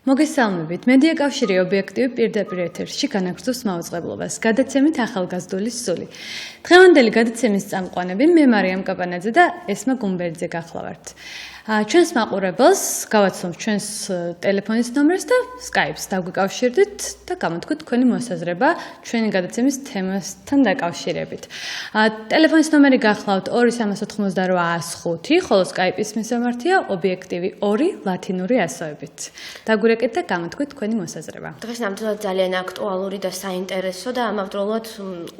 მოგესალმებით. მედია კავშირი ობიექტივი პირდაპირ ეთერში განაგრძობს მაუწყებლობას. გადაცემით ახალგაზრდული სული. დღევანდელი გადაცემის წამყვანები მე მარიამ კაპანაძე და ესმა გუმბერძე გახლავართ. ჩვენს მაყურებელს გავაცნობთ ჩვენს ტელეფონის ნომერს და Skype-ს დაგვიკავშირდით და გამოთქვით თქვენი მოსაზრება ჩვენი გადაცემის თემასთან დაკავშირებით. ტელეფონის ნომერი გახლავთ 2388-105, ხოლო Skype-ის მისამართია ობიექტივი 2 ლათინური ასოებით. დაგვირეკეთ და გამოთქვით თქვენი მოსაზრება. დღეს ნამდვილად ძალიან აქტუალური და საინტერესო და ამავდროულად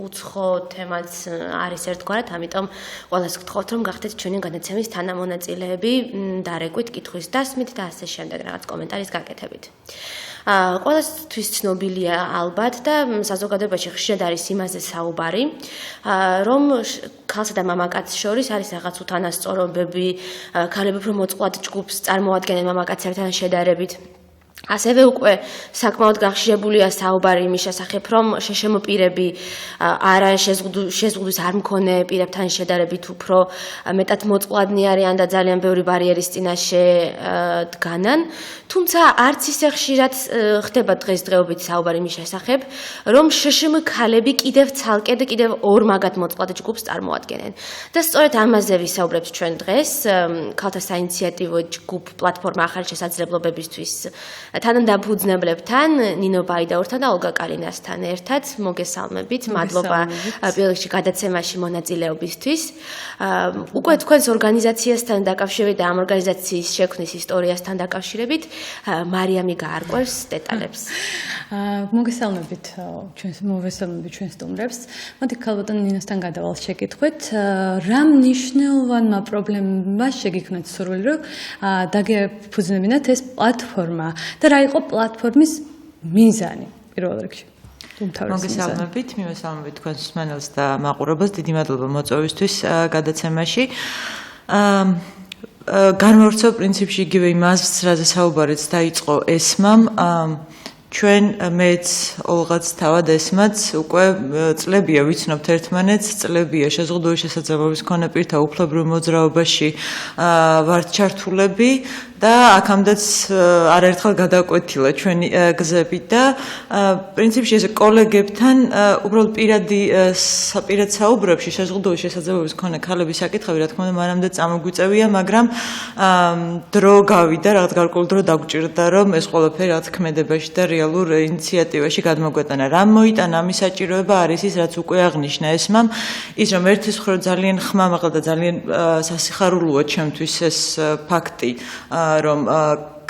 უცხო თემაც არის ერთგვარად, ამიტომ ყველას გთხოვთ, რომ გახდეთ ჩვენი გადაცემის თანამონაწილეები. დარეკვით, კითხვის დასმით და ასე შემდეგ რაღაც კომენტარის გაკეთებით. ყველასთვის ცნობილია ალბათ და საზოგადოებაში ხშირად არის იმაზე საუბარი, რომ ქალსა და მამაკაცს შორის არის რაღაც უთანასწორობები, ქალები უფრო მოწყვლად ჯგუფს წარმოადგენენ მამაკაცებთან შედარებით. ასევე უკვე საკმაოდ გახშირებულია საუბარი იმის შესახებ, რომ შეშემო პირები არა შეზღუდვის არ მქონე პირებთან შედარებით უფრო მეტად მოწყვლადნი არიან და ძალიან ბევრი ბარიერის წინაშე დგანან. თუმცა არც ისე ხშირად ხდება დღესდღეობით საუბარი იმის შესახებ, რომ შეშემო ქალები კიდევ ცალკე და კიდევ ორ მაგათ მოწყვლად ჯგუფს წარმოადგენენ. და სწორედ ამაზე ვისაუბრებთ ჩვენ დღეს, ქალთა საინიციატივო ჯგუფ პლატფორმა ახალი შესაძლებლობებისთვის თანადამფუძნებლებთან, ნინო ბაიდაურთან და ოლგა კალინასთან ერთად. მოგესალმებით, მადლობა პირველ რიგში გადაცემაში მონაწილეობისთვის. უკვე თქვენს ორგანიზაციასთან დაკავშირებით და ამ ორგანიზაციის შექმნის ისტორიასთან დაკავშირებით მარიამი გაარკვევს დეტალებს. მოგესალმებით ჩვენ სტუმრებს. მოდი ქალბატონ ნინოსთან გადავალ შეკითხვით, რა მნიშვნელოვანმა პრობლემმა შეგიქმნათ სურვილი, რომ დაგეფუძნებინათ ეს პლატფორმა და რა იყო პლატფორმის მიზანი პირველ რიგში? მოგესალმებით, მივესალმებით თქვენს მსმენელს და მაყურებელს. დიდი მადლობა მოწვევისთვის გადაცემაში. განმავრცელ პრინციპში იგივე იმას, რაზე საუბარიც დაიწყო ესმამ. ჩვენ მეც ოლღაც თავად ესმაც უკვე წლებია ვიცნობთ ერთმანეთს, წლებია შეზღუდული შესაძლებლობის მქონე პირთა უფლებრივ მოძრაობაში ვართ ჩართულები და აქამდეც არაერთხელ გადაკვეთილა ჩვენი გზები და პრინციპში ეს კოლეგებთან უბრალოდ პირად საუბრებში შეზღუდული შესაძლებლობის მქონე ქალების საკითხები, რა თქმა უნდა, მანამდე წამოგვიწევია, მაგრამ დრო გავიდა, რაღაც გარკვეული დრო დაგვჭირდა, რომ ეს ყველაფერი რაღაც ქმედებაში და რეალურ ინიციატივაში გადმოგვეტანა. რა მოიტანა ამის საჭიროება არის ის, რაც უკვე აღნიშნა ესმამ, ის რომ ერთის მხრივ ძალიან ხმამაღლა და ძალიან სასიხარულოა ჩემთვის ეს ფაქტი, რომ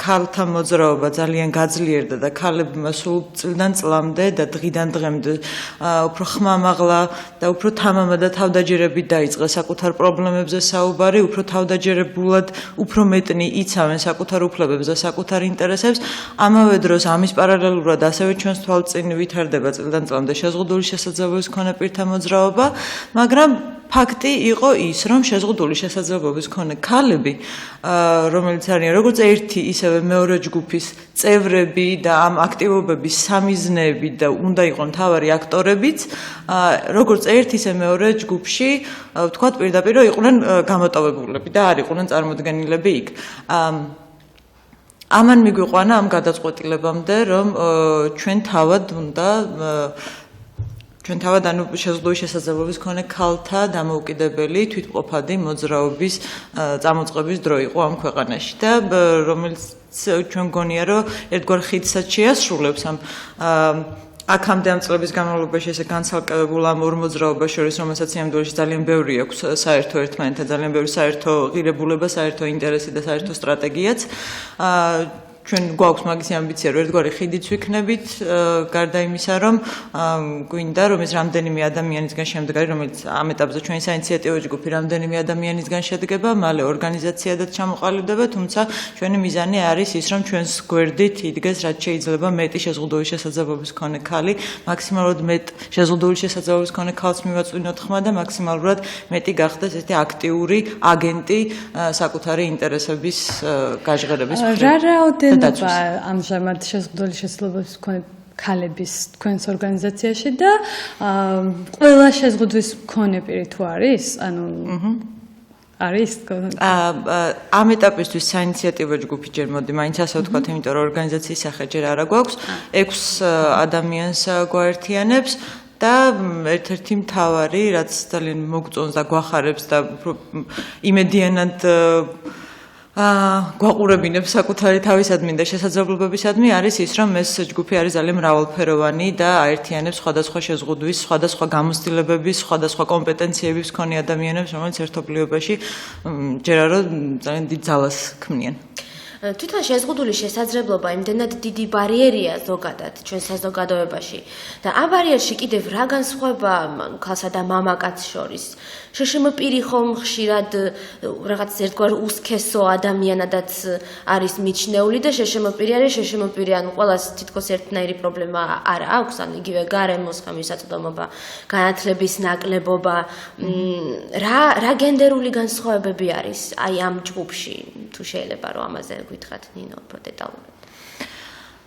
ქალთა მოძრაობა ძალიან გაძლიერდა და ქალებმა სულ წლიდან წლამდე და დღიდან დღემდე უფრო ხმამაღლა და უფრო თამამად და თავდაჯერებით დაიწყეს საკუთარ პრობლემებზე საუბარი, უფრო თავდაჯერებულად, უფრო მეტნი იცავენ საკუთარ უფლებებს და საკუთარ ინტერესებს. ამავე დროს ამის პარალელურად ასევე ჩვენს თვალწინ ვითარდება წლიდან წლამდე შეზღუდული შესაძლებლობის მქონე პირთა მოძრაობა, მაგრამ ფაქტი იყო ის, რომ შეზღუდული შესაძლებლობის მქონე ქალები, რომელიც არიან როგორც ერთი, ისევე მეორე ჯგუფის წევრები და ამ აქტივობების სამიზნეები და უნდა იყვნენ მთავარი აქტორებიც, როგორც ერთი, ისე მეორე ჯგუფში, ვთქვათ პირდაპირ, იყვნენ გამოტოვებულები და არ იყვნენ წარმოდგენილები იქ. ამან მიგვიყვანა ამ გადაწყვეტილებამდე, რომ ჩვენ თავად შეზღუდული შესაძლებლობის მქონე ქალთა დამოუკიდებელი თვითმყოფადი მოძრაობის წამოწყების დრო იყო ამ ქვეყანაში და რომელიც ჩვენ გონია, რომ ერთგვარ ხიდსაც შეასრულებს ამ აქამდე ამ წლების განმავლობაში ესე განცალკევებულ ამ ორ მოძრაობას შორის, რომელსაც იმდროინდელში ძალიან ბევრი აქვს საერთო ერთმანეთთან, ძალიან ბევრი საერთო ღირებულება, საერთო ინტერესი და საერთო სტრატეგიაც. ჩვენ გვაქვს მაგის ამბიცია, რომ ერთგვარი ხიდიც ვიქნებით, გარდა იმისა, რომ გვინდა, რომ ეს რამდენიმე ადამიანისგან შემდგარი, რომელიც ამ ეტაპზე ჩვენი საინიციატივო ჯგუფი რამდენიმე ადამიანისგან შედგება, მალე ორგანიზაციადაც ჩამოყალიბდება, თუმცა ჩვენი მიზანი არის ის, რომ ჩვენს გვერდით იდგეს რაც შეიძლება მეტი შეზღუდული შესაძლებლობის მქონე ქალი, მაქსიმალურად მეტ შეზღუდული შესაძლებლობის მქონე ქალს მივაწვინოთ ხმა და მაქსიმალურად მეტი გახდეს ესეთი აქტიური აგენტი საკუთარი ინტერესების გაჟღერების მხრივ. ამჟამად შეზღუდული შესაძლებლობის მქონე ქალების თქვენს ორგანიზაციაში და ყველა შეზღუდვის მქონე პირი თუ არის, ანუ არის? ამ ეტაპისთვის საინიციატივო ჯგუფი ჯერ მოდი, მაინც ასე ვთქვათ, იმიტომ რომ ორგანიზაციის სახე ჯერ არა გვაქვს, 6 ადამიანს გვაერთიანებს და ერთ-ერთი მთავარი, რაც ძალიან მოგწონს და გვახარებს და იმედიანად გვაყურებინებს საკუთარი თავისადმი და შესაძლებლობებისადმი არის ის, რომ ეს ჯგუფი არის ძალიან მრავალფეროვანი და აერთიანებს სხვადასხვა შეზღუდვის, სხვადასხვა გამოცდილებების, სხვადასხვა კომპეტენციების მქონე ადამიანებს, რომელიც ერთობლიობაში ჯერა რომ ძალიან დიდ ძალას ქმნიან. თვითონ შეზღუდული შესაძლებლობა იმდენად დიდი ბარიერია ზოგადად ჩვენ საზოგადოებაში და ამ ბარიერში კიდევ რა განსხვავება ქალსა და მამაკაცს შორის შშმ პირი ხომ ხშირად რაღაც ერთგვარ უსქესო ადამიანადაც არის მიჩნეული და შშმ პირი არის შშმ პირი ანუ ყველას თითქოს ერთნაირი პრობლემა არ აქვს ანუ იგივე გარემოს ხმისაწვდომობა განათლების ნაკლებობა რა გენდერული განსხვავებები არის აი ამ ჯგუფში თუ შეიძლება რომ ამაზე გითხრათ ნინო უფრო დეტალურად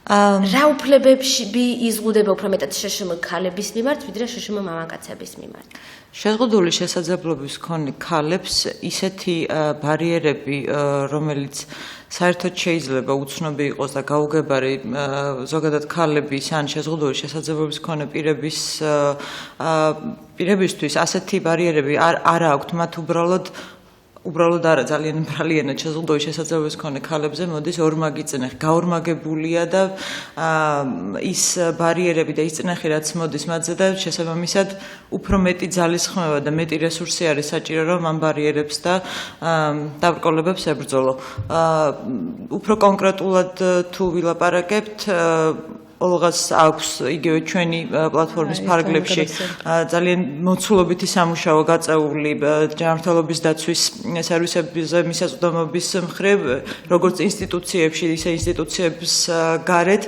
რა უფლებებში იზღუდება უფრო მეტად შშმ ქალების მიმართ ვიდრე შშმ მამაკაცების მიმართ შეზღუდული შესაძლებლობის მქონე ქალებს ისეთი ბარიერები რომელიც საერთოდ შეიძლება უცნობი იყოს და გაუგებარი ზოგადად ქალების ან შეზღუდული შესაძლებლობის მქონე პირებისთვის ასეთი ბარიერები არ აქვთ მათ უბრალოდ არა ძალიან ბრალიანად შეზღუდული შესაძლებლობის მქონე ქალებზე მოდის ორმაგი წნეხი გაორმაგებულია და ის ბარიერები და ის წნეხი რაც მოდის მათზე და შესაბამისად უფრო მეტი ძალის ხმევა და მეტი რესურსი არის საჭირო რომ ამ ბარიერებს და დაბრკოლებებს ებრძოლო უფრო კონკრეტულად თუ ვილაპარაკებთ Olgas აქვს იგივე ჩვენი პლატფორმის ფარგლებში ძალიან მოცულობითი სამუშაო გაწეული ჯანმრთელობის დაცვის სერვისებზე მისაწვდომობის მხრივ როგორც ინსტიტუციებში ისე ინსტიტუციების გარეთ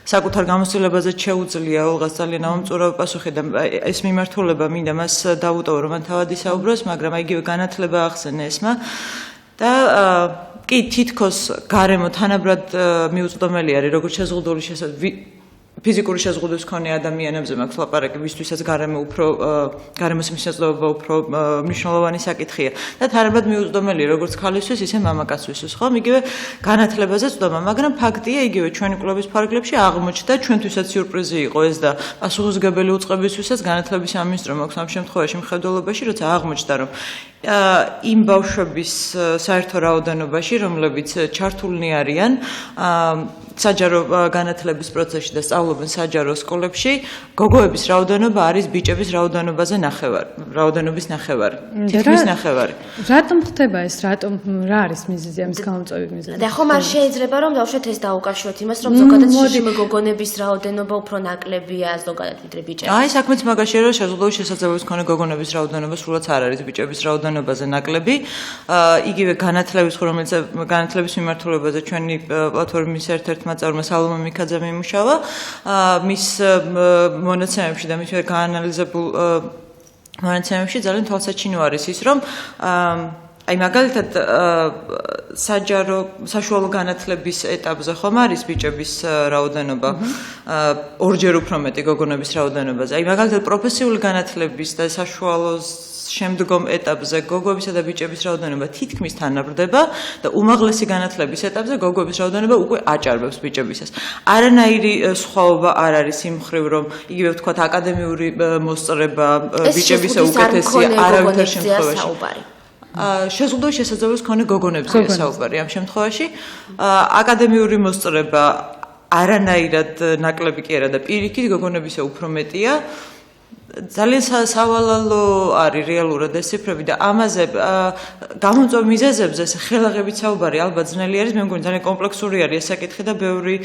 საკუთარ გამოცდილებაზე შეუძლია Olgas ძალიან ამომწურავი პასუხი და ეს მიმართულება მინდა მას დავუტოვო რომ თავად ისაუბროს მაგრამ იგივე განათლება ახსენე ესმა და კი თითქოს გარემო თანაბრად მიუწვდომელი არის როგორც შეზღუდული ფიზიკური შეზღუდვის მქონე ადამიანებზე მაქვს ლაპარაკი, ვისთვისაც გარემოს მისაწვდომობა უფრო მნიშვნელოვანი საკითხია და თანაბრად მიუწვდომელი როგორც ქალისთვის, ისე მამაკაცისთვის, ხო? იგივე განათლებაზე წვდომა, მაგრამ ფაქტია, იგივე ჩვენი კლუბის ფარგლებში აღმოჩნდა, ჩვენთვისაც სიურპრიზი იყო ეს და პასუხისმგებელი უწყებისთვისაც განათლების სამინისტრო მაქვს ამ შემთხვევაში მხედველობაში, როცა აღმოჩნდა, რომ იმ ბავშვების საერთო რაოდენობაში, რომლებიც ჩართულნი არიან საჯარო განათლების პროცესში და სწავლობენ საჯარო სკოლებში, გოგოების რაოდენობა არის ბიჭების რაოდენობის ნახევარი. თითქმის ნახევარი. რატომ ხდება ეს? რა არის მიზეზი ამის გამომწვევი მიზეზი? და ხომ არ შეიძლება რომ დავუშვათ ეს დაუკავშიროთ იმას, რომ ზოგადად შშმ გოგონების რაოდენობა უფრო ნაკლებია ზოგადად ვიდრე ბიჭების. აი, საქმეც მაგაშია, რომ შეზღუდული შესაძლებლობის მქონე გოგონების რაოდენობა სულაც არ არის ბიჭების რაოდენობაზე ნაკლები. იგივე განათლების განათლების მიმართულებაზე ჩვენი პლატფორმის ერთ-ერთ მაწარმოებელმა სალომე მიქაძემ იმუშავა მის მონაცემებში და მის გაანალიზებულ მონაცემებში ძალიან თვალსაჩინო არის ის რომ აი მაგალითად საშუალო განათლების ეტაპზე ხომ არის ბიჭების რაოდენობა ორჯერ უფრო მეტი გოგონების რაოდენობაზე. აი მაგალითად პროფესიული განათლების და საშუალო შემდგომ ეტაპზე გოგოებისა და ბიჭების რაოდენობა თითქმის თანაბრდება და უმაღლესი განათლების ეტაპზე გოგოების რაოდენობა უკვე აჭარბებს ბიჭებისას. არანაირი სხვაობა არ არის იმ მხრივ, რომ იგივე ვთქვათ აკადემიური მოსწრება ბიჭებისა უკეთესია არავითარ შემთხვევაში. შეზღუდული შესაძლებლობის მქონე გოგონებზეა საუბარი ამ შემთხვევაში. აკადემიური მოსწრება არანაირად ნაკლები კი არა და პირიქით გოგონებისა უფრო მეტია. ძალიან სავალალო არის რეალურად ეს ციფრები და ამაზე გამომწვევ მიზეზებზე ხელაღებით საუბარი ალბათ ძნელი არის, მე მგონი ძალიან კომპლექსური არის ეს საკითხი და ბევრი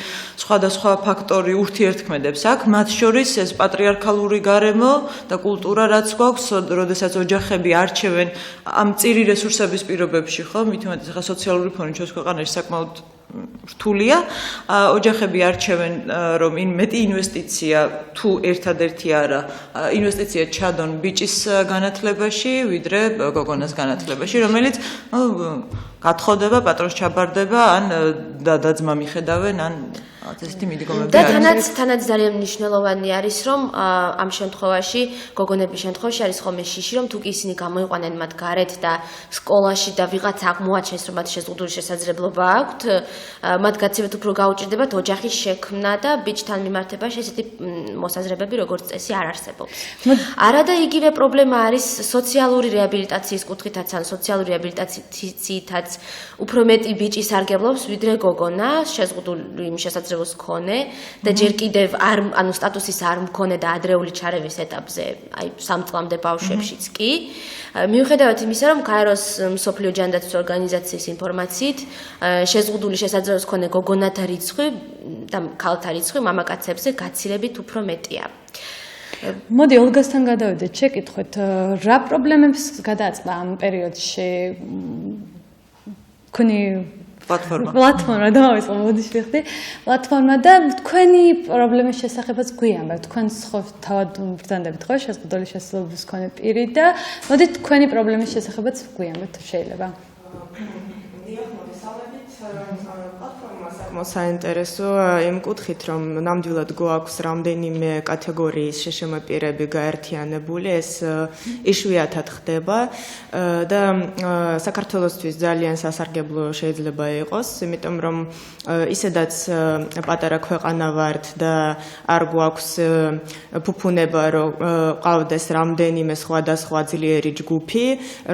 სხვადასხვა ფაქტორი ურთიერთქმედებს აქ, მათ შორის ეს პატრიარქალური გარემო და კულტურა რაც გვაქვს, როდესაც ოჯახები არჩევენ ამ წირი რესურსების პირობებში, ხო, მით უმეტეს ახლა სოციალური ფონი ჩვენს ქვეყანაში საკმაოდ რთულია, ოჯახები არჩევენ რომ მეტი ინვესტიცია თუ ერთადერთი არა, ინვესტიცია ჩადონ ბიჭის განათლებაში, ვიდრე გოგონას განათლებაში, რომელიც გათხოვდება, პატრონს ჩაბარდება, ან და-ძმა მიხედავენ, ან ესეთი მიდგომები და არის. თანაც ძალიან მნიშვნელოვანი არის, რომ ამ შემთხვევაში, გოგონების შემთხვევაში არის ხოლმე შიში, რომ თუ კი ისინი გამოიყვანენ მათ გარეთ და სკოლაში და ვიღაც აღმოაჩენს, რომ მათ შეზღუდული შესაძლებლობა აქვთ, მათ გაცილებით უფრო გაუჭირდებათ ოჯახის შექმნა და ბიჭთან მიმართებაში ესეთი მოსაზრებები როგორც წესი არ არსებობს. არადა იგივე პრობლემა არის სოციალური რეაბილიტაციის კუთხითაც ან სოციალური რეაბილიტაციითაც უფრო მეტი ბიჭი სარგებლობს ვიდრე გოგონა შეზღუდული შესაძლებლობის მქონე და ჯერ კიდევ ანუ სტატუსის არ მქონე და ადრეული ჩარევის ეტაპზე, აი 3 წლამდე ბავშვებშიც კი. მიუხედავად იმისა, რომ გაეროს მსოფლიო ჯანდაცვის ორგანიზაციის ინფორმაციით, შეზღუდული შესაძლებლობის მქონე გოგონათა რიცხვი და ქალთა რიცხვი მამაკაცებზე გაცილებით უფრო მეტია. მოდი ოლგასთან გადავიდეთ, შეკითხვით, რა პრობლემებს გადააწყდა ამ პერიოდში თქვენი პლატფორმა დავიწყო, მოდი შევხვდი. პლატფორმა და თქვენი პრობლემის შესახებაც გვიანბა. თქვენ ხო თავად ბრძანდებით ხო შეზღუდული შესაძლებლობის მქონე პირი და მოდი თქვენი პრობლემის შესახებაც გვიანბეთ, შეიძლება. პლატფორმა საკმაოდ საინტერესო იმ კუთხით, რომ ნამდვილად გვაქვს რამდენიმე კატეგორიის შეშმ პირები გაერთიანებული, ეს იშვიათად ხდება და საქართველოსთვის ძალიან სასარგებლო შეიძლება იყოს, იმიტომ რომ ისედაც პატარა ქვეყანა ვართ და არ გვაქვს ფუფუნება, რომ ყავდეს რამდენიმე სხვადასხვა ძლიერი ჯგუფი,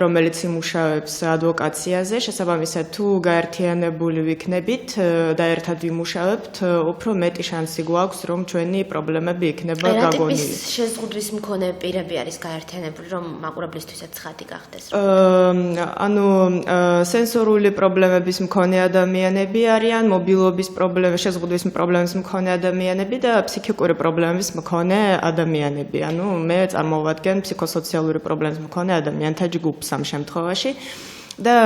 რომელიც იმუშავებს ადვოკაციაზე, შესაბამისად თუ გაერთიანებული ვიქნებით და ერთად ვიმუშავებთ, უფრო მეტი შანსი გვაქვს, რომ ჩვენი პრობლემები იქნება გაგონილი. რა ტიპის შეზღუდვის მქონე პირები არის გაერთიანებული, რომ მაყურებლისთვისაც ცხადი გახდეს? ანუ სენსორული პრობლემების მქონე ადამიანები არიან, მობილობის პრობლემების, შეზღუდვის პრობლემების მქონე ადამიანები და ფსიქიკური პრობლემების მქონე ადამიანები. ანუ მე წარმოვადგენ ფსიქოსოციალური პრობლემების მქონე ადამიანთა ჯგუფს ამ შემთხვევაში. და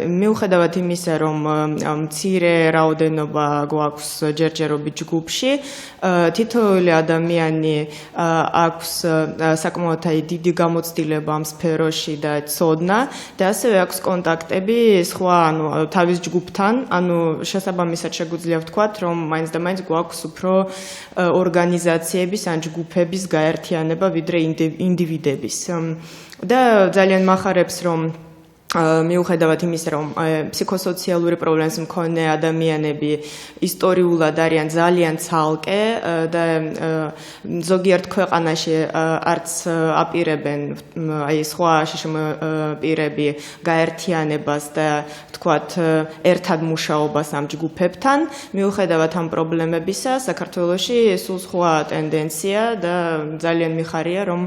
მიუხედავად იმისა, რომ მცირე რაოდენობა გვაქვს ჯერჯერობით ჯგუფში, თითოეული ადამიანი აქვს საკმაოდ დიდი გამოცდილება ამ სფეროში და ცოდნა და ასევე აქვს კონტაქტები სხვა, ანუ თავის ჯგუფთან, ანუ შესაბამისად შეგვიძლია ვთქვათ, რომ მაინც და მაინც გვაქვს უფრო ორგანიზაციების ან ჯგუფების გაერთიანება ვიდრე ინდივიდების. და ძალიან მახარებს, რომ მიუხედავად იმისა, რომ ფსიქოსოციალური პრობლემების მქონე ადამიანები ისტორიულად არიან ძალიან ცალკე და ზოგიერთ ქვეყანაში არც აპირებენ აი სხვა შეშმ პირები გაერთიანებას და ვთქვათ ერთად მუშაობას ამ ჯგუფებთან, მიუხედავად ამ პრობლემებისა, საქართველოში სულ სხვა ტენდენცია და ძალიან მიხარია, რომ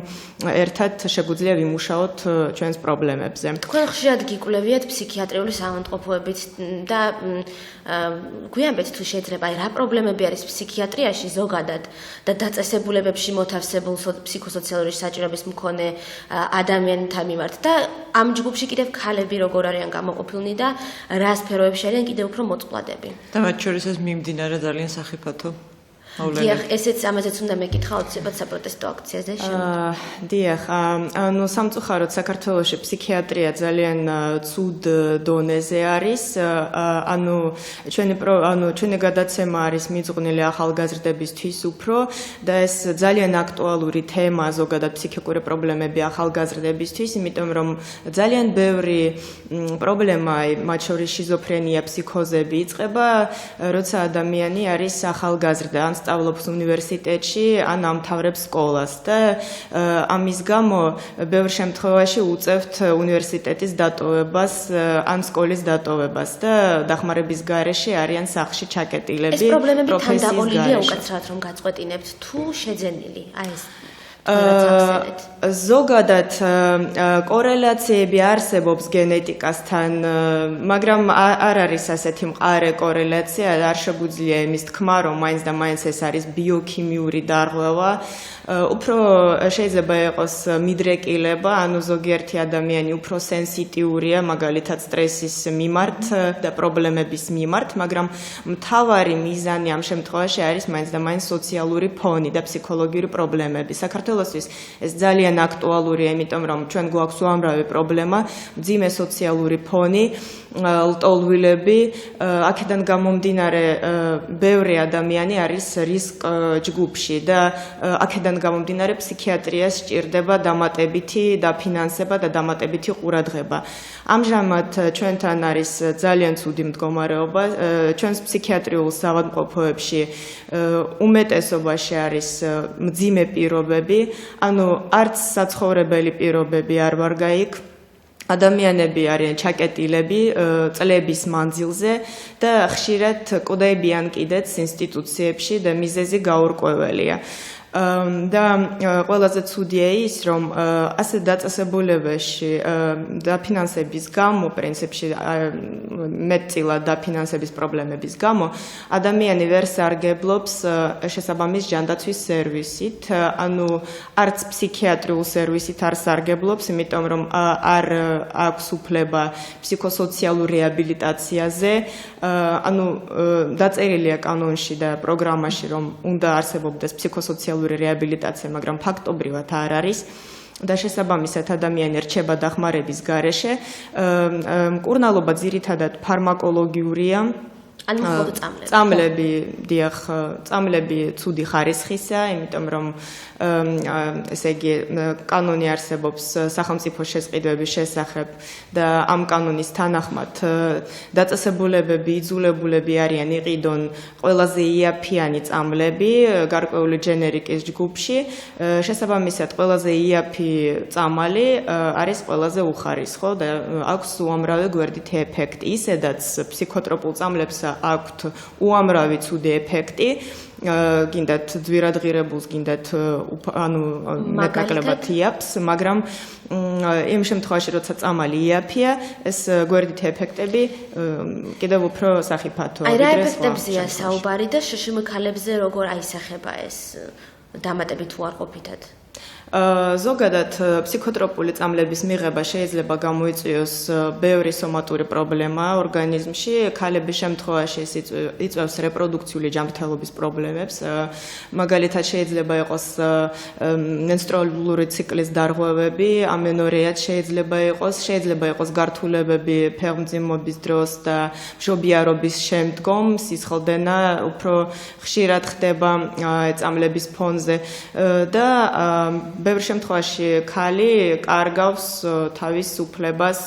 ერთად შეგვიძლია ვიმუშაოთ ჩვენს პრობლემებზე. თქვენ ხშირად გიკვლევიათ ფსიქიატრიული საავადმყოფოებით და გვიანბეთ თუ შეიძლება, აი რა პრობლემები არის ფსიქიატრიაში ზოგადად და დაწესებულებებში მოთავსებულ ფსიქოსოციალური საჭიროების მქონე ადამიანთა მიმართ და ამ ჯგუფში კიდევ ქალები როგორ არიან გამოყოფილნი და რა სფეროებში არიან კიდევ უფრო მოწყვლადები. და მათ შორის ეს მიმდინარე ძალიან სახიფათო დიახ, ესეც ამაზეც უნდა მეკითხა აუცილებლად საპროტესტო აქციაზე შემდგომ. დიახ, ანუ სამწუხაროდ საქართველოში ფსიქიატრია ძალიან ცუდ დონეზე არის. ანუ ჩვენი გადაცემა არის მიძღვნილი ახალგაზრდებისთვის უფრო და ეს ძალიან აქტუალური თემა ზოგადად ფსიქიკური პრობლემები ახალგაზრდებისთვის, იმიტომ რომ ძალიან ბევრი პრობლემა, მათ შორის შიზოფრენია, ფსიქოზები იწყება, როცა ადამიანი არის ახალგაზრდა, ან სწავლობს უნივერსიტეტში, ან ამთავრებს სკოლას და ამის გამო ბევრ შემთხვევაში უწევთ უნივერსიტეტის დატოვებას ან სკოლის დატოვებას და დახმარების გარეშე არიან სახლში ჩაკეტილები. ეს პრობლემები თანდაყოლილია უკაცრავად რომ გაწყვეტინებთ თუ შეძენილი? აი ეს ზოგადად კორელაციები არსებობს გენეტიკასთან, მაგრამ არ არის ასეთი მყარე კორელაცია, არ შეგვიძლია იმის თქმა, რომ მაინც და მაინც ეს არის ბიოქიმიური დარღვევა. უფრო შეიძლება იყოს მიდრეკილება, ანუ ზოგიერთი ადამიანი უფრო სენსიტიურია, მაგალითად სტრესის მიმართ და პრობლემების მიმართ, მაგრამ მთავარი მიზანი ამ შემთხვევაში არის მაინც და მაინც სოციალური ფონი და ფსიქოლოგიური პრობლემები. საქართველოში საქართველოსთვის ეს ძალიან აქტუალურია, იმიტომ რომ ჩვენ გვაქვს უამრავი პრობლემა, მძიმე სოციალური ფონი, ლტოლვილები, აქედან გამომდინარე ბევრი ადამიანი არის რისკ ჯგუფში და აქედან გამომდინარე ფსიქიატრიას სჭირდება დამატებითი დაფინანსება და დამატებითი ყურადღება. ამჟამად ჩვენთან არის ძალიან ცუდი მდგომარეობა, ჩვენს ფსიქიატრიულ საავადმყოფოებში უმეტესობაში არის მძიმე პირობები, ანუ არც საცხოვრებელი პირობები არ ვარ გაიქ. ადამიანები არიან ჩაკეტილები წლების მანძილზე და ხშირად კვდებიან კიდეც ინსტიტუციებში და მიზეზი გაურკვეველია. და ყველაზე ცუდია ის, რომ ასე დაწესებულებაში დაფინანსების გამო, პრინციპში მეტწილად დაფინანსების პრობლემების გამო, ადამიანი ვერ სარგებლობს შესაბამის ჯანდაცვის სერვისით, ანუ არც ფსიქიატრიულ სერვისით არ სარგებლობს, იმიტომ რომ არ აქვს უფლება ფსიქოსოციალურ რეაბილიტაციაზე, ანუ დაწერილია კანონში და პროგრამაში, რომ უნდა არსებობდეს ფსიქოსოციალური რეაბილიტაცია, მაგრამ ფაქტობრივად არ არის. და შესაბამისად ადამიანი რჩება დახმარების გარეშე. მკურნალობა ძირითადად ფარმაკოლოგიურია. ან მხოლოდ წამლები, დიახ, წამლები ცუდი ხარისხისა, იმიტომ რომ ესე იგი კანონი არსებობს სახელმწიფო შესყიდვების შესახებ და ამ კანონის თანახმად დაწესებულებები, იძულებულები არიან იყიდონ ყველაზე იაფიანი წამლები გარკვეული ჯენერიკის ჯგუფში. შესაბამისად, ყველაზე იაფი წამალი არის ყველაზე უხარისხო და აქვს უამრავი გვერდითი ეფექტი. ისედაც ფსიქოტროპულ წამლებს აქვთ უამრავი ცუდი ეფექტი. გინდათ ძვირადღირებულს, გინდათ ანუ მეტნაკლებად იაფს, მაგრამ იმ შემთხვევაში, როცა წამალი იაფია, ეს გვერდითი ეფექტები კიდევ უფრო სახიფათოა. აი რა ეფექტებზია საუბარი და შშმ-ქალებზე როგორ აისახება ეს დამატებით უარყოფითად? ზოგადად ფსიქოტროპული წამლების მიღება შეიძლება გამოიწვიოს ბევრი სომატური პრობლემა ორგანიზმში. ქალების შემთხვევაში ეს იწვევს რეპროდუქციული ჯანმრთელობის პრობლემებს. მაგალითად შეიძლება იყოს მენსტრუალური ციკლის დარღვევები, ამენორეაც შეიძლება იყოს გართულებები ფეხმძიმობის დროს და მშობიარობის შემდგომ სისხლდენა უფრო ხშირად ხდება წამლების ფონზე და ბევრ შემთხვევაში ქალი კარგავს თავის უფლებას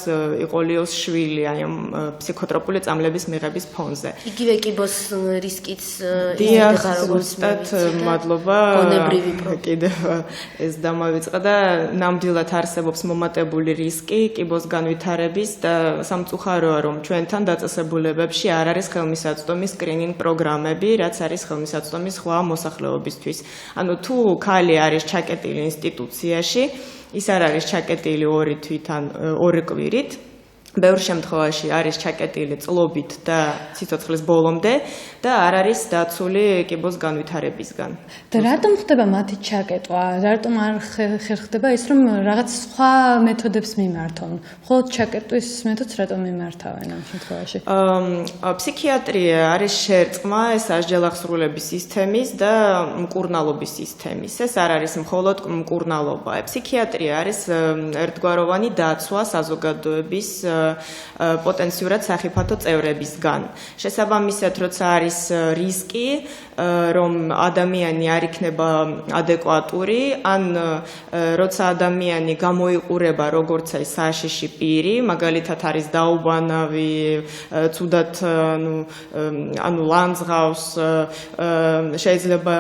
იყოლიოს შვილი აი ამ ფსიქოტროპული წამლების მიღების ფონზე. იგივე კიბოს რისკიც იზრდება როგორც მადლობა. გონებრივი პრობლემა. კიდევ ეს დამავიწყდა და ნამდვილად არსებობს მომატებული რისკი კიბოს განვითარების და სამწუხაროა რომ ჩვენთან დაწესებულებებში არ არის ხელმისაწვდომი სკრინინგ პროგრამები, რაც არის ხელმისაწვდომი სხვა მოსახლეობისთვის. ანუ თუ ქალი არის ჩაკეტილი ინსტიტუციაში, ის არ არის ჩაკეტილი ორი თვით ან ორი კვირით. ბევრ შემთხვევაში არის ჩაკეტილი წლობით და სიცოცხლის ბოლომდე და არ არის დაცული კიბოს განვითარებისგან. და რატომ ხდება მათი ჩაკეტვა? რატომ არ ხერხდება ის, რომ რაღაც სხვა მეთოდებს მიმართონ? მხოლოდ ჩაკეტვის მეთოდს რატომ მიმართავენ ამ შემთხვევაში? ფსიქიატრია არის შერწყმა ეს ასჯელახსრულების სისტემის და მკურნალობის სისტემის. ეს არ არის მხოლოდ მკურნალობა. ფსიქიატრია არის ერთგვაროვანი დაცვა საზოგადოების პოტენციურად სახიფათო წევრებისგან. შესაბამისად, როცა არის რისკი, რომ ადამიანი არ იქნება ადეკვატური, ან როცა ადამიანი გამოიყურება როგორც აი საშიში პირი, მაგალითად არის დაუბანავი, ცუდად ანუ ლანძღავს, შეიძლება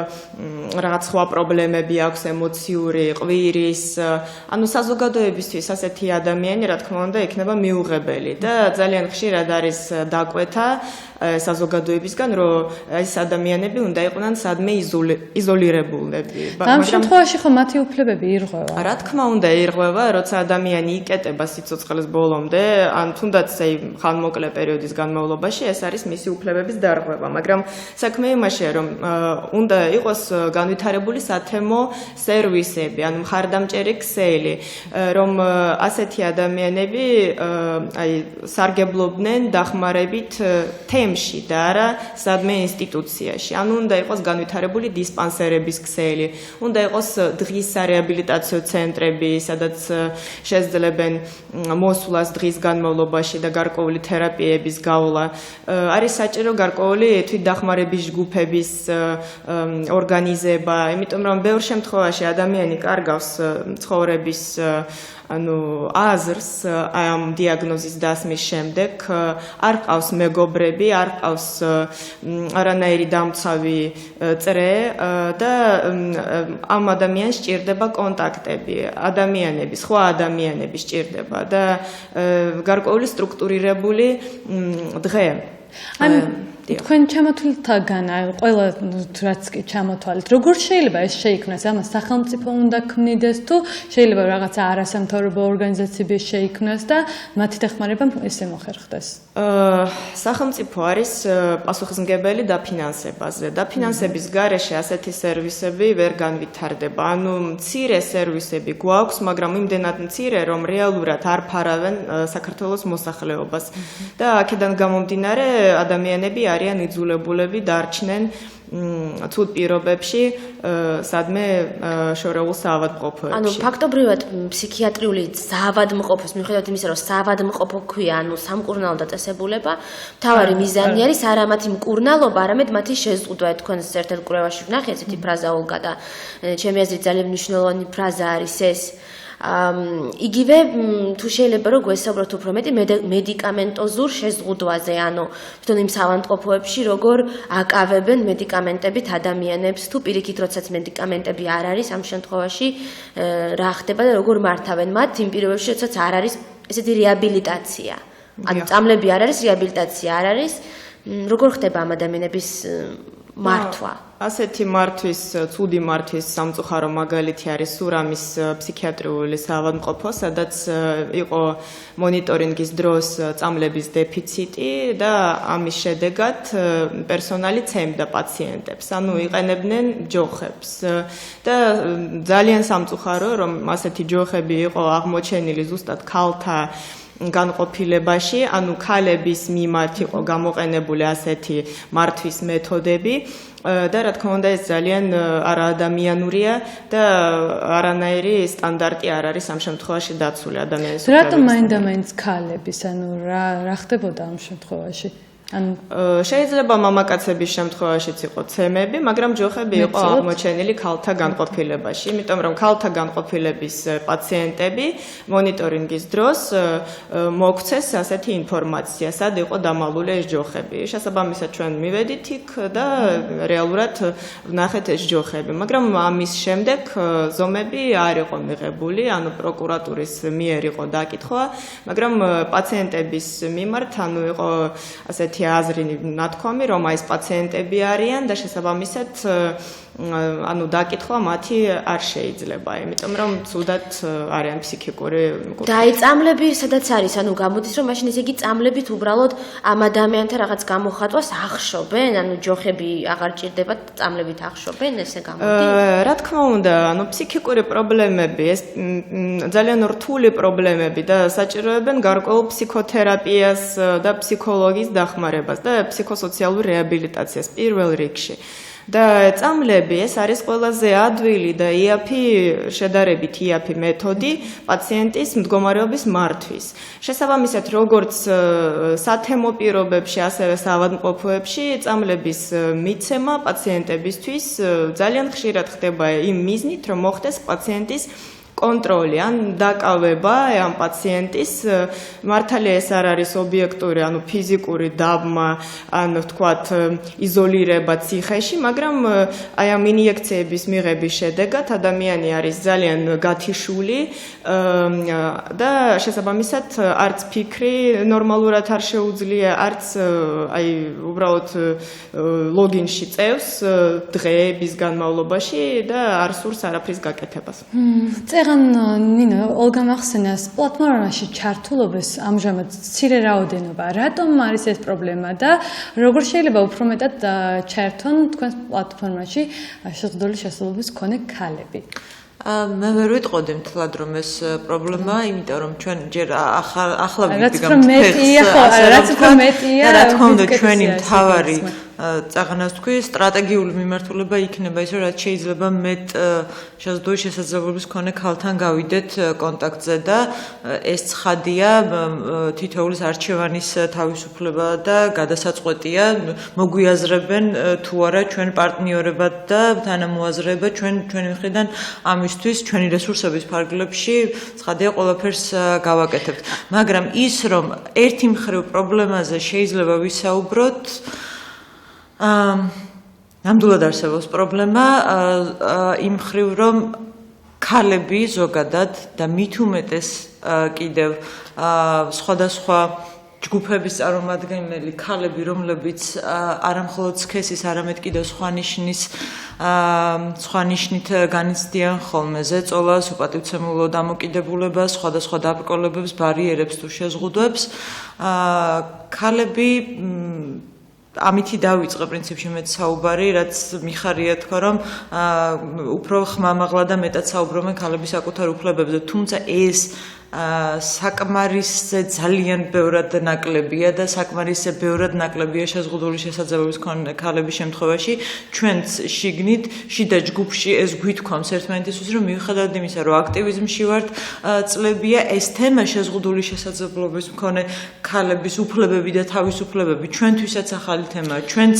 რაღაც სხვა პრობლემები აქვს ემოციური, ყვირის, ანუ საზოგადოებისთვის ასეთი ადამიანი, რა თქმა უნდა, იქნება მიუღებელი და ძალიან ხშირად არის დაკვეთა საზოგადოებისგან, რომ ეს ადამიანები უნდა იყვნენ სადმე იზოლირებულები. ამ შემთხვევაში ხო მათი უფლებები ირღვევა? რა თქმა უნდა ირღვევა, როცა ადამიანი იკეტება სიცოცხლის ბოლომდე, ან თუნდაც აი ხანმოკლე პერიოდის განმავლობაში, ეს არის მისი უფლებების დარღვევა, მაგრამ საქმე იმაშია, რომ უნდა იყოს განვითარებული სათემო სერვისები, ან მხარდამჭერი ქსელი, რომ ასეთი ადამიანები აი სარგებლობდნენ დახმარებით თემში და არა სადმე ინსტიტუციაში. ანუ უნდა იყოს განვითარებული დისპანსერების ქსელი, უნდა იყოს დღის სარეაბილიტაციო ცენტრები, სადაც შესძლებენ მოსვლას დღის განმავლობაში და გარკვეული თერაპიების გავლა. არის საჭირო გარკვეული თვითდახმარების ჯგუფების ორგანიზება, იმიტომ რომ ბევრ შემთხვევაში ადამიანი კარგავს ცხოვრების ანუ აზრს ამ დიაგნოზის დასმის შემდეგ არ ყავს მეგობრები, არ ყავს არანაირი დამცავი წრე და ამ ადამიანს სჭირდება კონტაქტები, სხვა ადამიანების სჭირდება და გარკვეული სტრუქტურირებული დღე. თქვენ ჩამოთვლითაგან ყველა რაც კი ჩამოთვალეთ, როგორ შეიძლება ეს შეიქმნას? ამას სახელმწიფო უნდა ქმნიდეს თუ შეიძლება რაღაცა არასამთავრობო ორგანიზაციები შეიქმნას და მათი დახმარებამ ესე მოხერხდეს? სახელმწიფო არის პასუხისმგებელი დაფინანსებაზე. დაფინანსების გარეშე ასეთი სერვისები ვერ განვითარდება. ანუ მცირე სერვისები გვაქვს, მაგრამ იმდენად მცირე, რომ რეალურად არ ფარავენ საქართველოს მოსახლეობას. და აქედან გამომდინარე ადამიანები არიან იძულებულები დარჩნენ ცუდ პირობებში სადმე შორეულ საავადმყოფოებში. ანუ ფაქტობრივად ფსიქიატრიული საავადმყოფოს მიუხედავად იმისა, რომ საავადმყოფო ქვია, ანუ სამკურნალო დაწესებულება, მთავარი მიზანი არის არა მათი მკურნალობა, არამედ მათი შეზღუდვა. თქვენ ერთ-ერთ კვლევაში ვნახე ესეთი ფრაზა ოლგა და ჩემი აზრით ძალიან მნიშვნელოვანი ფრაზა არის ეს. იგივე თუ შეიძლება რომ გვესაუბროთ უფრო მეტი მედიკამენტოზურ შეზღუდვაზე, ანუ თვითონ იმ საავადმყოფოებში როგორ აკავებენ მედიკამენტებით ადამიანებს, თუ პირიქით როდესაც მედიკამენტები არ არის, ამ შემთხვევაში რა ხდება და როგორ მართავენ მათ იმ პირობებში, როდესაც არ არის ესეთი რეაბილიტაცია. ანუ წამლები არ არის, რეაბილიტაცია არ არის, როგორ ხდება ამ ადამიანების მართვა? ასეთი მართვის, ცუდი მართვის სამწუხარო მაგალითი არის სურამის ფსიქიატრიული საავადმყოფო, სადაც იყო მონიტორინგის დროს წამლების დეფიციტი და ამის შედეგად პერსონალი ცემდა პაციენტებს, ანუ იყენებდნენ ჯოხებს. და ძალიან სამწუხარო, რომ ასეთი ჯოხები იყო აღმოჩენილი ზუსტად ქალთა განყოფილებაში, ანუ ქალების მიმართ იყო გამოყენებული ასეთი მართვის მეთოდები და რა თქმა უნდა ეს ძალიან არაადამიანურია და არანაირი სტანდარტი არ არის ამ შემთხვევაში დაცული ადამიანის უფლებების. რატომ მაინდა-მაინც ქალების, ანუ რა ხდებოდა ამ შემთხვევაში? შეიძლება მამაკაცების შემთხვევაშიც იყო ცემები, მაგრამ ჯოხები იყო აღმოჩენილი ქალთა განყოფილებაში, იმიტომ რომ ქალთა განყოფილების პაციენტები მონიტორინგის დროს მოგცეს ასეთი ინფორმაცია, სად იყო დამალული ეს ჯოხები. შესაბამისად ჩვენ მივედით იქ და რეალურად ვნახეთ ეს ჯოხები, მაგრამ ამის შემდეგ ზომები არ იყო მიღებული, ანუ პროკურატურის მიერ იყო დაკითხვა, მაგრამ პაციენტების მიმართ ანუ იყო ასეთი აზრი ნათქვამი, რომ აი ეს პაციენტები არიან და შესაბამისად ანუ დაკითხვა მათი არ შეიძლება, იმიტომ რომ ცუდად არიან ფსიქიკური და აი წამლები სადაც არის, ანუ გამოდის რომ მაშინ ესე იგი წამლებით უბრალოდ ამ ადამიანთა რაღაც გამოხატვას ახშობენ, ანუ ჯოხები აღარ ჭირდებათ, წამლებით ახშობენ, ესე გამოდის? რა თქმა უნდა, ანუ ფსიქიკური პრობლემები, ეს ძალიან რთული პრობლემები და საჭიროებენ გარკვეულ ფსიქოთერაპიას და ფსიქოლოგის დახმარებას და ფსიქოსოციალურ რეაბილიტაციას პირველ რიგში. და წამლები ეს არის ყველაზე ადვილი და შედარებით იაფი მეთოდი პაციენტის მდგომარეობის მართვის. შესაბამისად, როგორც სათემო პირობებში, ასევე საავადმყოფოებში წამლების მიცემა პაციენტებისთვის ძალიან ხშირად ხდება იმ მიზნით, რომ მოხდეს პაციენტის კონტროლი, ან დაკავება ამ პაციენტის, მართალია ეს არ არის ობიექტური, ანუ ფიზიკური დაბმა, ან ვთქვათ, იზოლირება ციხეში, მაგრამ აი ამ ინიექციების მიღების შედეგად ადამიანი არის ძალიან გათიშული და შესაბამისად არც ფიქრი ნორმალურად არ შეუძლია, არც აი უბრალოდ ლოგინში წევს დღეების განმავლობაში და არ სურს არაფრის გაკეთებას. ნინო, ოლგა მახსენას პლატფორმაში ჩართულობის ამჟამად მცირე რაოდენობა. რატომ არის ეს პრობლემა და როგორ შეიძლება უფრო მეტად ჩაერთონ თქვენს პლატფორმაში შეზღუდული შესაძლებლობის მქონე ქალები? მე ვერ ვიტყოდი მთლად რომ ეს პრობლემაა, იმიტომ რომ ჩვენ ჯერ ახლა რაც უფრო მეტია, რა თქმა უნდა ჩვენი მთავარი წაღნას თქვი სტრატეგიული მიმართულება იქნება ის რომ რაც შეიძლება მეტ შესაძლოა შესაძლებლობის მქონე ქალთან გავიდეთ კონტაქტზე და ეს ცხადია თითოეულის არჩევანის თავისუფლება და გადასაწყვეტია მოგვიაზრებენ თუ არა ჩვენ პარტნიორებად და თანამოაზრეება ჩვენი მხრიდან ამისთვის ჩვენი რესურსების ფარგლებში ცხადია ყველაფერს გავაკეთებთ მაგრამ ის რომ ერთი მხრივ პრობლემაზე შეიძლება ვისაუბროთ ნამდვილად არსებობს პრობლემა იმ მხრივ რომ ქალები ზოგადად და მით უმეტეს კიდევ სხვადასხვა ჯგუფების წარმომადგენელი ქალები რომლებიც არამხოლოდ სქესის არამედ კიდევ სხვა ნიშნით განიცდიან ხოლმე ზეწოლას, უპატივცემულო დამოკიდებულებას, სხვადასხვა დაბრკოლებებს, ბარიერებს თუ შეზღუდვებს ქალები ამითი დავიწყე პრინციპში მეც საუბარი, რაც მიხარია თქვა რომ უფრო ხმამაღლა და მეტად საუბრობენ ქალების საკუთარ უფლებებზე, თუმცა ეს საკმარისზე ძალიან ბევრად ნაკლებია და საკმარისზე ბევრად ნაკლებია შეზღუდული შესაძლებლობის მქონე ქალების შემთხვევაში ჩვენც შიგნით შიდა ჯგუფში ეს გვითქვამს ერთმანეთისთვის რომ მიუხედავად იმისა რომ აქტივიზმში ვართ წლებია ეს თემა შეზღუდული შესაძლებლობის მქონე ქალების უფლებები და თავისუფლებები ჩვენთვისაც ახალი თემაა ჩვენც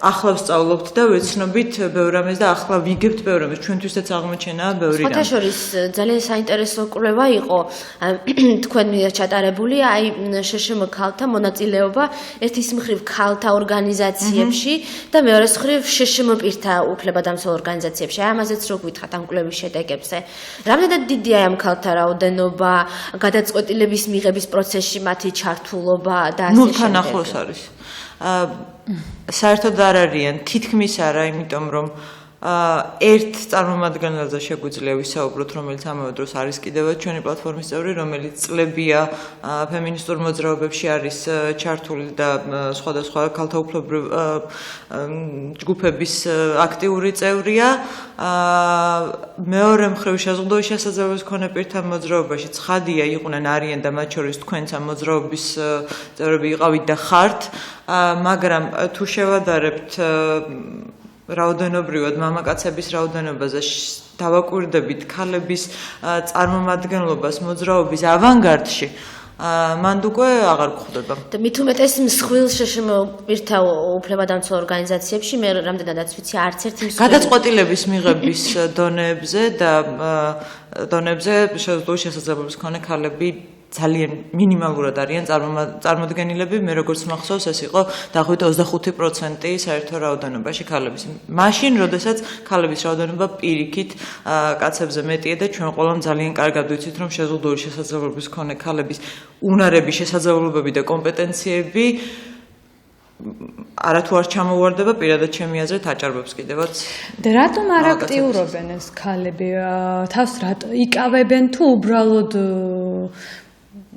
ახლა ვსწავლობთ და ვეცნობით ბევრ რამეს და ახლა ვიგებთ ბევრ რამეს ჩვენთვისაც აღმოჩენაა ბევრი რამე სხვათა შორის ძალიან საინტერესო კვლევა იყო თქვენ მიერ ჩატარებული აი შშმ ქალთა მონაწილეობა ერთის მხრივ ქალთა ორგანიზაციებში და მეორეს მხრივ შშმ პირთა უფლებადამცველ ორგანიზაციებში აი ამაზეც რო გვითხრათ ამ კვლევის შედეგებზე რამდენად დიდია ამ ქალთა რაოდენობა გადაწყვეტილების მიღების პროცესში მათი ჩართულობა და ასე შემდეგ ნულთან ახლოს არის საერთოდ არ არიან თითქმის არა იმიტომ რომ ერთ წარმომადგენელზე შეგვიძლია ვისაუბროთ, რომელიც ამავე დროს არის კიდევ ჩვენი პლატფორმის წევრი, რომელიც წლებია ფემინისტურ მოძრაობებში არის ჩართული და სხვადასხვა ქალთა უფლებრივ ჯგუფების აქტიური წევრია. მეორე მხრივ შეზღუდული შესაძლებლობის მქონე პირთა მოძრაობაში ცხადია იყვნენ არიან და მათ შორის თქვენც ამ მოძრაობის წევრები იყავით და ხართ, მაგრამ თუ შევადარებთ რაოდენობრივად მამაკაცების რაოდენობაზე დავაკვირდებით ქალების წარმომადგენლობას მოძრაობის ავანგარდში მანდ უკვე აღარ გვხვდება. და მით უმეტეს მსხვილ შშმ პირთა უფლებადამცველ ორგანიზაციებში მე რამდენადაც ვიცი არც ერთი მსხვილ გადაწყვეტილების მიღების დონეებზე და დონეებზე შეზღუდული შესაძლებლობის მქონე ქალები ძალიან მინიმალურად არიან წარმოდგენილები, მე როგორც მახსოვს ეს იყო დაახლოებით 25% საერთო რაოდენობაში ქალების. მაშინ, როდესაც ქალების რაოდენობა პირიქით კაცებზე მეტია და ჩვენ ყველამ ძალიან კარგად ვიცით, რომ შეზღუდული შესაძლებლობის მქონე ქალების უნარები, შესაძლებლობები და კომპეტენციები არათუ არ ჩამოვარდება პირადად ჩემი აზრით აჭარბებს კიდევაც. და რატომ არ აქტიურობენ ეს ქალები? თავს რატო იკავებენ თუ უბრალოდ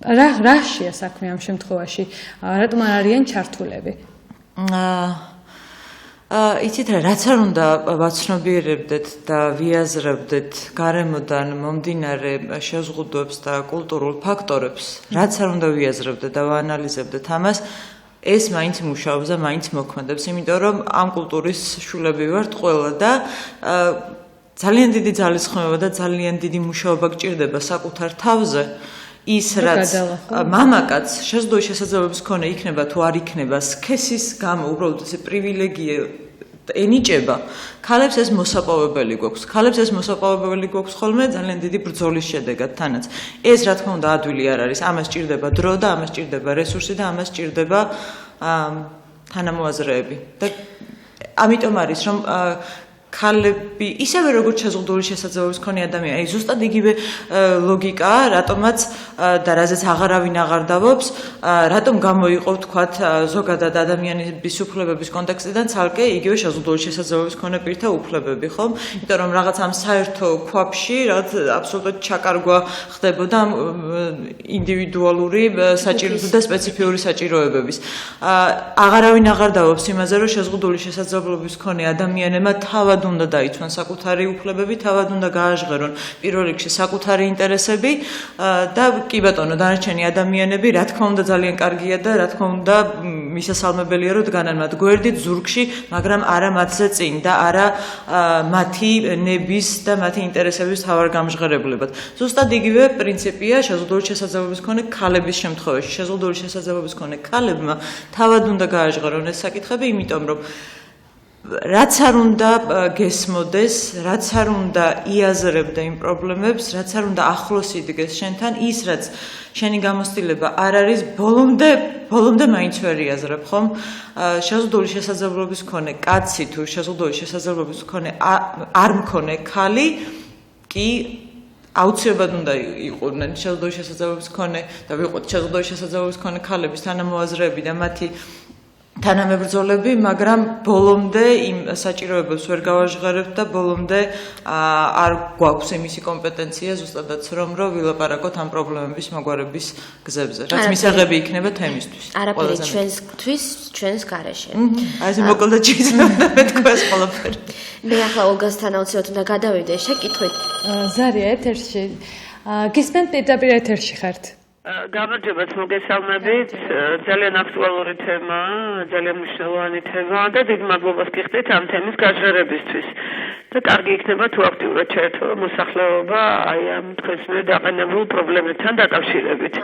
რაშია საქმე ამ შემთხვევაში? რატომ არ არიან ჩართულები? იცით რა, რაც არ უნდა ვაცნობიერებდეთ და ვიაზრებდეთ გარემოდან მომდინარე შეზღუდვებს და კულტურულ ფაქტორებს, რაც არ უნდა ვიაზრებდეთ და ვაანალიზებდეთ ამას, ეს მაინც მუშაობს და მაინც მოქმედებს, იმიტომ რომ ამ კულტურის შულები ვართ ყველა და ძალიან დიდი ძალისხმევა და ძალიან დიდი მუშაობა გჭირდება საკუთარ თავზე. ის რაც მამაკაც შეზღუდული შესაძლებლობის მქონე იქნება თუ არ იქნება სქესის გამო უბრალოდ ეს პრივილეგია ენიჭება ქალებს ეს მოსაპოვებელი გვაქვს ქალებს ეს მოსაპოვებელი გვაქვს ხოლმე ძალიან დიდი ბრძოლის შედეგად თანაც ეს რა თქმა უნდა ადვილი არ არის ამას ჭირდება დრო და ამას ჭირდება რესურსი და ამას ჭირდება თანამოაზრეები და ამიტომ არის რომ ქალები ისევე როგორც შეზღუდული შესაძლებლობის მქონე ადამიანი, ზუსტად იგივე ლოგიკაა, რატომაც და რაზეც აღარავინ აღარ დავობს, რატომ გამოიყო თქვათ ზოგადად ადამიანების უფლებების კონტექსტიდან ცალკე იგივე შეზღუდული შესაძლებლობის მქონე პირთა უფლებები, ხო? იმიტომ რომ რაღაც ამ საერთო ქვაბში რაღაც აბსოლუტურად ჩაკარგვა ხდებოდა ინდივიდუალური საჭიროებების და სპეციფიური საჭიროებების. აღარავინ აღარ დავობს იმაზე, რომ შეზღუდული შესაძლებლობის მქონე ადამიანებმა თავად თავად უნდა დაიცვან საკუთარი უფლებები, თავად უნდა გააჟღერონ პირველ რიგში საკუთარი ინტერესები და კი ბატონო, დანარჩენი ადამიანები, რა თქმა უნდა, ძალიან კარგია და რა თქმა უნდა, მისასალმებელია, რომ დგანან მათ გვერდით, ზურგში, მაგრამ არა მათზე წინ და არა მათი ნების და მათი ინტერესების თავარ გამჟღერებლებად. ზუსტად იგივე პრინციპია შეზღუდული შესაძლებლობის მქონე ქალების შემთხვევაში. შეზღუდული შესაძლებლობის მქონე ქალებმა თავად უნდა გააჟღერონ ეს საკითხები, იმიტომ რომ რაც არ უნდა გესმოდეს, რაც არ უნდა იაზრებდა იმ პრობლემებს, რაც არ უნდა ახლოს იდგეს შენთან, ის რაც შენი გამოცდილება არ არის, ბოლომდე მაინც ვერ იაზრებ, ხომ? შეზღუდული შესაძლებლობის მქონე კაცი თუ შეზღუდული შესაძლებლობის მქონე არ მქონე ქალი კი აუცილებლად უნდა იყვნენ შეზღუდული შესაძლებლობის მქონე და ვიყოთ შეზღუდული შესაძლებლობის მქონე ქალების თანამოაზრეები და მათი თანამებრძოლები, მაგრამ ბოლომდე იმ საჭიროებებს ვერ გავაჟღერებთ და ბოლომდე არ გვაქვს იმისი კომპეტენცია ზუსტადაც რომ ვილაპარაკოთ ამ პრობლემების მოგვარების გზებზე, რაც მისაღები იქნება თემისთვის. არაფერი ჩვენსთვის, ჩვენს გარეშე. აი ეს მოკლედ შეიძლება მეთქვას ყველაფერი. მე ახლა ოლგასთან აუცილებლად უნდა გადავიდე შეკითხვით. ზარია ეთერში. გისმენთ პირდაპირ ეთერში ხართ. გამარჯობათ, მოგესალმებით. ძალიან აქტუალური თემა, ძალიან მნიშვნელოვანი თემა და დიდ მადლობას გიხდით ამ თემის გაჟღერებისთვის. და კარგი იქნება თუ აქტიურად ჩაერთო მოსახლეობა აი ამ თქვენს მიერ დაყენებულ პრობლემებთან დაკავშირებით.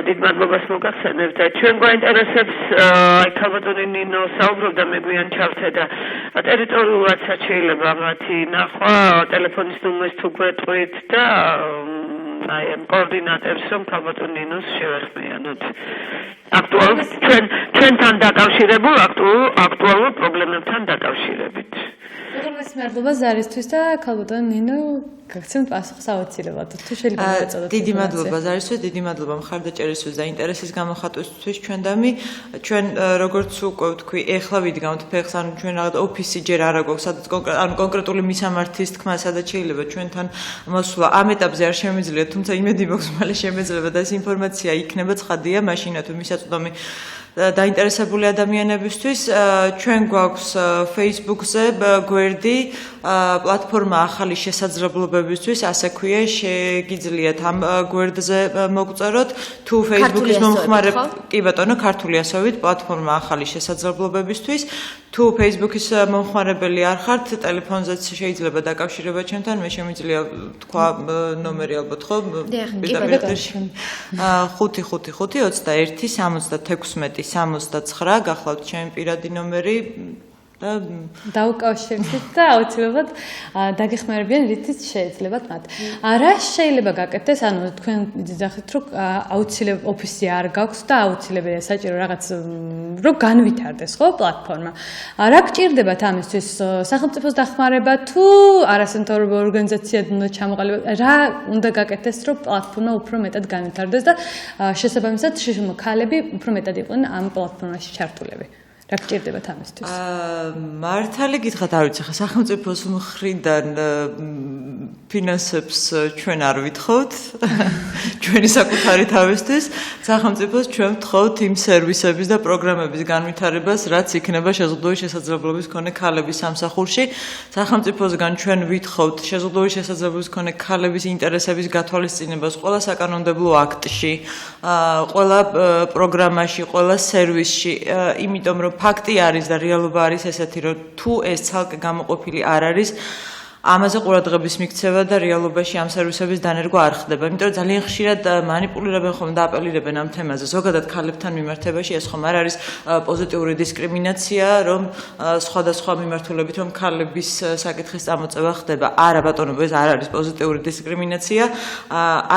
დიდ მადლობას მოგახსენებთ და ჩვენ გვაინტერესებს აი ქალბატონი ნინო საუბრობდა მე გვიან ჩავთე და ტერიტორიულადაც შეიძლება მათი ნახვა ტელეფონის ნომერს თუ გვეტყვით და აი ამ კოორდინატორებს რომ ქალბატონ ნინოს შევეხმიანოთ. აქტუალურ ჩვენთან დაკავშირებულ აქტუალურ პრობლემებთან დაკავშირებით. უღრმეს მადლობა ზარისთვის და ქალბატონ ნინო გაგცემთ პასუხს აუცილებლად. თუ შეიძლება მოაწოდოთ. დიდი მადლობა ზარისთვის, დიდი მადლობა მხარდაჭერისთვის და ინტერესის გამოხატვისთვის ჩვენდამი. ჩვენ როგორც უკვე ვთქვი, ეხლა ვიდგამთ ფეხს, ანუ ჩვენ რაღაც ოფისი ჯერ არ აქვს, სადაც კონკრეტული მისამართის თქმა, სადაც შეიძლება ჩვენთან მოსვლა. ამ ეტაპზე არ შემიძლია, თუმცა იმედი მაქვს, მალე შემეძლება და ეს ინფორმაცია იქნება ცხადია, მაშინაც მისაწვდომი დაინტერესებული ადამიანებისთვის. ჩვენ გვაქვს Facebook-ზე გვერდი პლატფორმა ახალი შესაძლებლობებისთვის, ასე ქვია, შეგიძლიათ ამ გვერდზე მოგწეროთ თუ Facebook-ის მომხმარებ, კი ბატონო, ქართული ასობით პლატფორმა ახალი შესაძლებლობებისთვის. თუ Facebook-ის მომხმარებელი არ ხართ, ტელეფონზეც შეიძლება დაკავშირება ჩვენთან, მე შემიძლია თქვა ნომერი ალბათ ხო? კი, 555-21-69 გახლავთ ჩემი პირადი ნომერი და დაუკავშირდით და აუცილებლად დაგეხმარებიან რითიც შეეძლებათ მათ. რა შეიძლება გაკეთდეს, ანუ თქვენ ძახით რომ აუცილებლად ოფისი არ გაქვს და აუცილებელია საჭირო რაღაც რომ განვითარდეს ხო პლატფორმა. რა გჭირდებათ ამისთვის? სახელმწიფოს დახმარება თუ არასამთავრობო ორგანიზაციად უნდა ჩამოყალიბდეს? რა უნდა გაკეთდეს რომ პლატფორმა უფრო მეტად განვითარდეს და შესაბამისად ქალები უფრო მეტად იყვნენ ამ პლატფორმაში ჩართულები? რა გჭირდებათ ამისთვის? მართალი გითხრათ, არ ვიცი, ხა სახელმწიფოს მხრიდან ფინანსებს ჩვენ არ ვითხოვთ, ჩვენი საკუთარი თავისთვის, სახელმწიფოს ჩვენ ვთხოვთ იმ სერვისების და პროგრამების განვითარებას, რაც იქნება შეზღუდული შესაძლებლობის მქონე ქალების სამსახურში. სახელმწიფოსგან ჩვენ ვითხოვთ შეზღუდული შესაძლებლობის მქონე ქალების ინტერესების გათვალისწინებას ყველა საკანონმდებლო აქტში, ყველა პროგრამაში, ყველა სერვისში, იმიტომ რომ ფაქტი არის და რეალობა არის ესეთი, რომ თუ ეს ცალკე გამოყოფილი არ არის, ამაზე ყურადღების მიქცევა და რეალობაში ამ სერვისების დანერგვა არ ხდება. იმიტომ რომ ძალიან ხშირად მანიპულირებენ ხოლმე და აპელირებენ ამ თემაზე. ზოგადად ქალებთან მიმართებაში ეს ხომ არ არის პოზიტიური დისკრიმინაცია, რომ სხვადასხვა მიმართულებით რომ ქალების საკითხის წამოწევა ხდება. არა ბატონო, ეს არ არის პოზიტიური დისკრიმინაცია.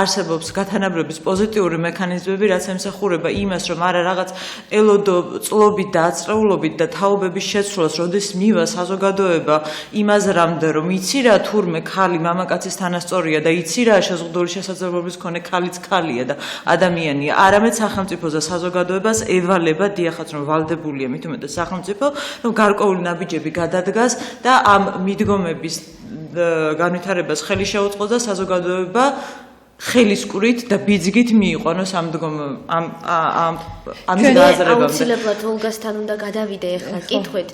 არსებობს გათანაბრების პოზიტიური მექანიზმები, რაც ემსახურება იმას, რომ არა რაღაც ელოდო წლობით და აწრეულობით და თაობების შეცვლას, როდის მივა საზოგადოება იმ აზრამდე, რომ იცი რა თურმე ქალი მამაკაცის თანასწორია და იცი რა შეზღუდული შესაძლებლობის მქონე ქალიც ქალია და ადამიანია. არამედ სახელმწიფოს და საზოგადოებას ევალება დიახაც რომ ვალდებულია მით უმეტეს სახელმწიფო, რომ გარკვეული ნაბიჯები გადადგას და ამ მიდგომების განვითარებას ხელი შეუწყოს და საზოგადოება ხელისკურით და ბიძგით მიიყვანოს ამის გააზრებამდე. აუცილებლად ოლგასთან უნდა გადავიდე ახლა კითხვით.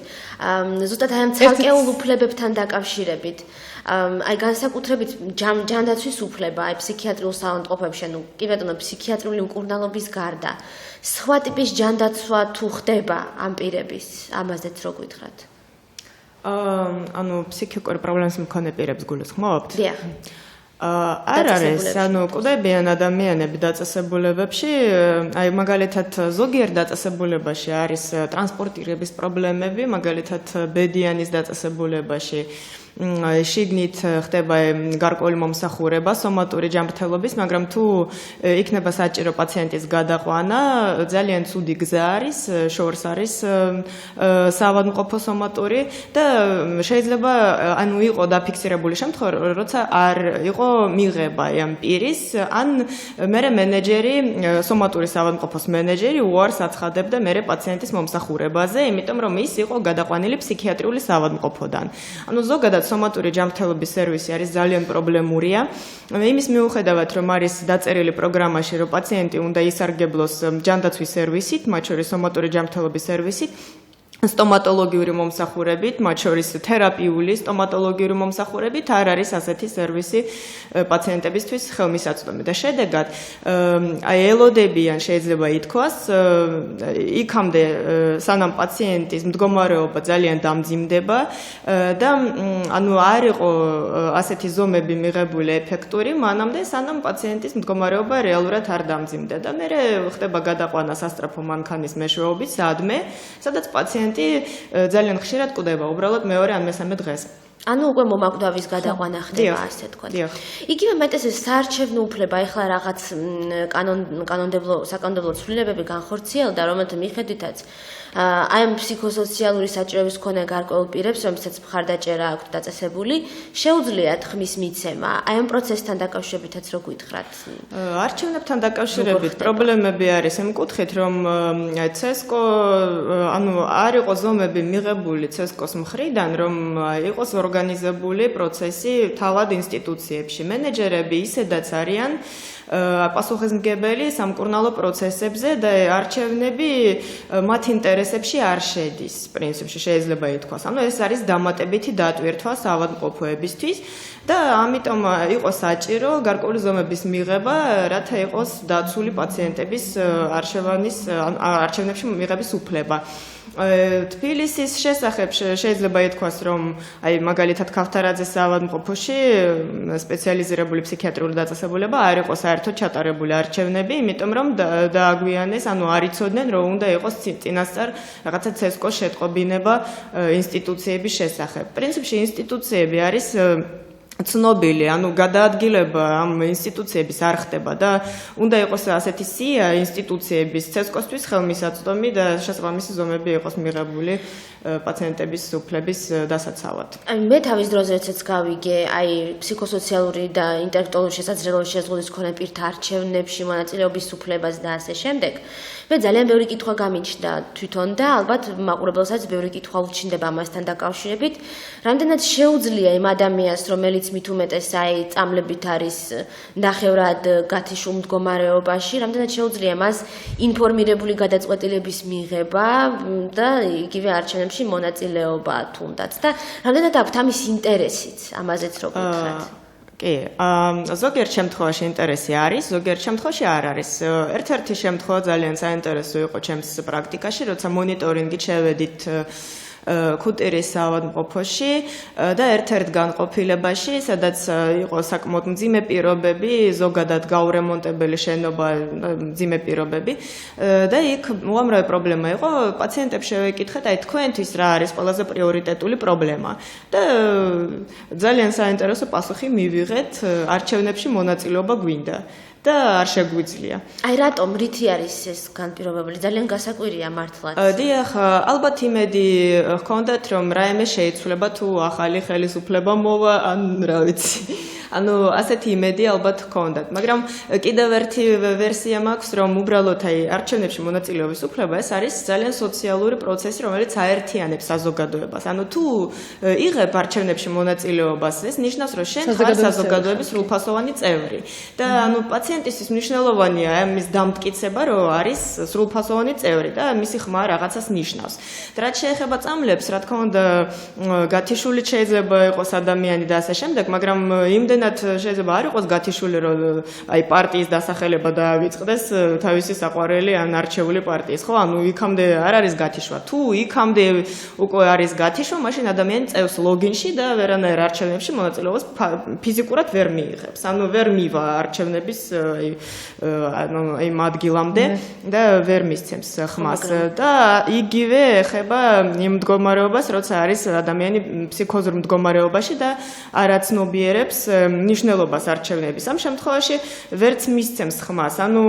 ზუსტად აი ამ ცალკეულ უფლებებთან დაკავშირებით. აი განსაკუთრებით ჯანდაცვის უფლება, აი ფსიქიატრიულ საავადმყოფოში, ანუ კი ბატონო, ფსიქიატრიული მკურნალობის გარდა, სხვა ტიპის ჯანდაცვა თუ ხდება ამ პირების, ამაზეც რო გითხრათ. ანუ ფსიქიკური პრობლემის მქონე პირებს გულისხმობთ? დიახ. არ არის, ანუ კვდებიან ადამიანები დაწესებულებებში, აი მაგალითად ზოგიერთ დაწესებულებაში არის ტრანსპორტირების პრობლემები, მაგალითად ბედიანის დაწესებულებაში შიგნით ხდება გარკვეული მომსახურება სომატური ჯანმრთელობის, მაგრამ თუ იქნება საჭირო პაციენტის გადაყვანა, ძალიან ცუდი გზა არის, შორს არის საავადმყოფო სომატური და შეიძლება ანუ იყო დაფიქსირებული შემთხვევა, როცა არ იყო მიღება ამ პირის, ან მერე მენეჯერი, სომატური საავადმყოფოს მენეჯერი უარს აცხადებდა მერე პაციენტის მომსახურებაზე, იმიტომ რომ ის იყო გადაყვანილი ფსიქიატრიული საავადმყოფოდან. ანუ ზოგადად სომატური ჯანმრთელობის სერვისი არის ძალიან პრობლემურია. იმის მიუხედავად, რომ არის დაწერილი პროგრამაში, რომ პაციენტი უნდა ისარგებლოს ჯანდაცვის სერვისით, მათ შორის სომატური ჯანმრთელობის სერვისით, სტომატოლოგიური მომსახურებით, მათ შორის თერაპიული სტომატოლოგიური მომსახურებით არ არის ასეთი სერვისი პაციენტებისთვის ხელმისაწვდომი და შედეგად აი ელოდებიან შეიძლება ითქვას იქამდე სანამ პაციენტის მდგომარეობა ძალიან დამძიმდება და ანუ არ იყო ასეთი ზომები მიღებული ეფექტური მანამდე სანამ პაციენტის მდგომარეობა რეალურად არ დამძიმდა და მე ხდება გადაყვანა სასწრაფო მანქანის მეშვეობით სადმე სადაც პაციენტი ძალიან ხშირად კვდება, უბრალოდ მეორე ან მესამე დღეს. ანუ უკვე მომაკვდავის გადაყვანა ხდება, ასე თქვა. იგივე მეტეს საარჩევნო უფლება ეხლა რაღაც საკანონმდებლო ცვლილებები განხორციელდა, რომელთა მიხედვითაც აი ამ ფსიქოსოციალური საჭიროების მქონე გარკვეულ პირებს, რომელსაც მხარდაჭერა აქვთ დაწესებული, შეუძლიათ ხმის მიცემა. აი ამ პროცესთან დაკავშირებითაც რო გითხრათ. არჩევნებთან დაკავშირებით პრობლემები არის იმ კუთხით, რომ CESCO, ანუ არ იყო ზომები მიღებული CESCO-s მხრიდან, რომ იყოს ორგანიზებული პროცესი თავად ინსტიტუციებში. მენეჯერები ისედაც არიან პასუხისმგებელი სამკურნალო პროცესებზე და არჩევნები მათ ინტერესებში არ შედის, პრინციპში შეიძლება ითქვას. ანუ ეს არის დამატებითი დატვირთვა საავადმყოფოებისთვის და ამიტომ იყო საჭირო გარკვეული ზომების მიღება, რათა იყოს დაცული პაციენტების არჩევნებში მიღების უფლება. თბილისის შესახებ შეიძლება ითქვას, რომ აი მაგალითად ქავთარაძის საავადმყოფოში სპეციალიზირებული ფსიქიატრიული დაწესებულება არ იყო საერთოდ ჩატარებული არჩევნები, იმიტომ რომ დააგვიანეს, ანუ არ იცოდნენ, რომ უნდა იყოს წინასწარ რაღაცა CESCO-ს შეტყობინება ინსტიტუციების შესახებ. პრინციპში ინსტიტუციები არის ცნობილი, ანუ გადაადგილება ამ ინსტიტუციების არ ხდება და უნდა იყოს ასეთი სია ინსტიტუციების CESCO-სთვის ხელმისაწვდომი და შესაბამისი ზომები იყოს მიღებული პაციენტების უფლების დასაცავად. მე თავის დროზე ეცეც გავიგე, აი ფსიქოსოციალური და ინტელექტუალური შესაძლებლობის შეზღუდვის მქონე პირთა არჩევნებში მონაწილეობის უფლებას და ასე შემდეგ. მე ძალიან ბევრი კითხვა გამიჩნდა თვითონ და ალბათ მაყურებელსაც ბევრი კითხვა უჩნდება ამასთან დაკავშირებით. რამდენად შეუძლია იმ ადამიანს, რომელიც მით უმეტეს აი წამლებით არის ნახევრად გათიშულ მდგომარეობაში, რამდენად შეუძლია მას ინფორმირებული გადაწყვეტილების მიღება და იგივე არჩევნებში მონაწილეობა თუნდაც და რამდენად აქვთ ამის ინტერესიც, ამაზეც რო გითხრათ. კი, ზოგიერთ შემთხვევაში ინტერესი არის, ზოგიერთ შემთხვევაში არ არის. ერთ-ერთი შემთხვევა ძალიან საინტერესო იყო ჩემს პრაქტიკაში, როცა მონიტორინგით შევედით ქუტირის საავადმყოფოში და ერთ-ერთ განყოფილებაში, სადაც იყო საკმაოდ მძიმე პირობები, ზოგადად გაურემონტებელი შენობა, მძიმე პირობები და იქ უამრავი პრობლემა იყო. პაციენტებს შევეკითხეთ, აი თქვენთვის რა არის ყველაზე პრიორიტეტული პრობლემა და ძალიან საინტერესო პასუხი მივიღეთ, არჩევნებში მონაწილეობა გვინდა. და არ შეგვიძლია. აი რატომ რითი არის ეს განპირობებული? ძალიან გასაკვირია მართლაც. დიახ, ალბათ იმედი ჰქონდათ, რომ რაიმე შეიცვლება თუ ახალი ხელისუფლება მოვა, ან რა ვიცი. ანუ ასეთი იმედი ალბათ ჰქონდათ, მაგრამ კიდევ ერთი ვერსია მაქვს, რომ უბრალოდ აი არჩევნებში მონაწილეობის უფლება ეს არის ძალიან სოციალური პროცესი, რომელიც აერთიანებს საზოგადოებას. ანუ თუ იღებ არჩევნებში მონაწილეობას, ეს ნიშნავს, რომ შენ ხარ საზოგადოების სრულფასოვანი წევრი. და ანუ პაციენტისთვის მნიშვნელოვანია ამის დამტკიცება, რომ არის სრულფასოვანი წევრი და მისი ხმა რაღაცას ნიშნავს. და რაც შეეხება წამლებს, რა თქმა უნდა, გათიშული შეიძლება იყოს ადამიანი და ასე შემდეგ, მაგრამ იმდენად შეიძლება არ იყოს გათიშული, რომ აი პარტიის დასახელება დაავიწყდეს თავისი საყვარელი ან არჩეული პარტიის, ხო? ანუ იქამდე არ არის გათიშვა. თუ იქამდე უკვე არის გათიშვა, მაშინ ადამიანი წევს ლოგინში და ვერანაირ არჩევნებში მონაწილეობას ფიზიკურად ვერ მიიღებს. ანუ ვერ მივა არჩევნების აი ადგილამდე და ვერ მისცემს ხმას. და იგივე ეხება იმ მდგომარეობას, როცა არის ადამიანი ფსიქოზურ მდგომარეობაში და არაცნობიერებს მნიშვნელობას არჩევნების. ამ შემთხვევაში ვერც მისცემს ხმას. ანუ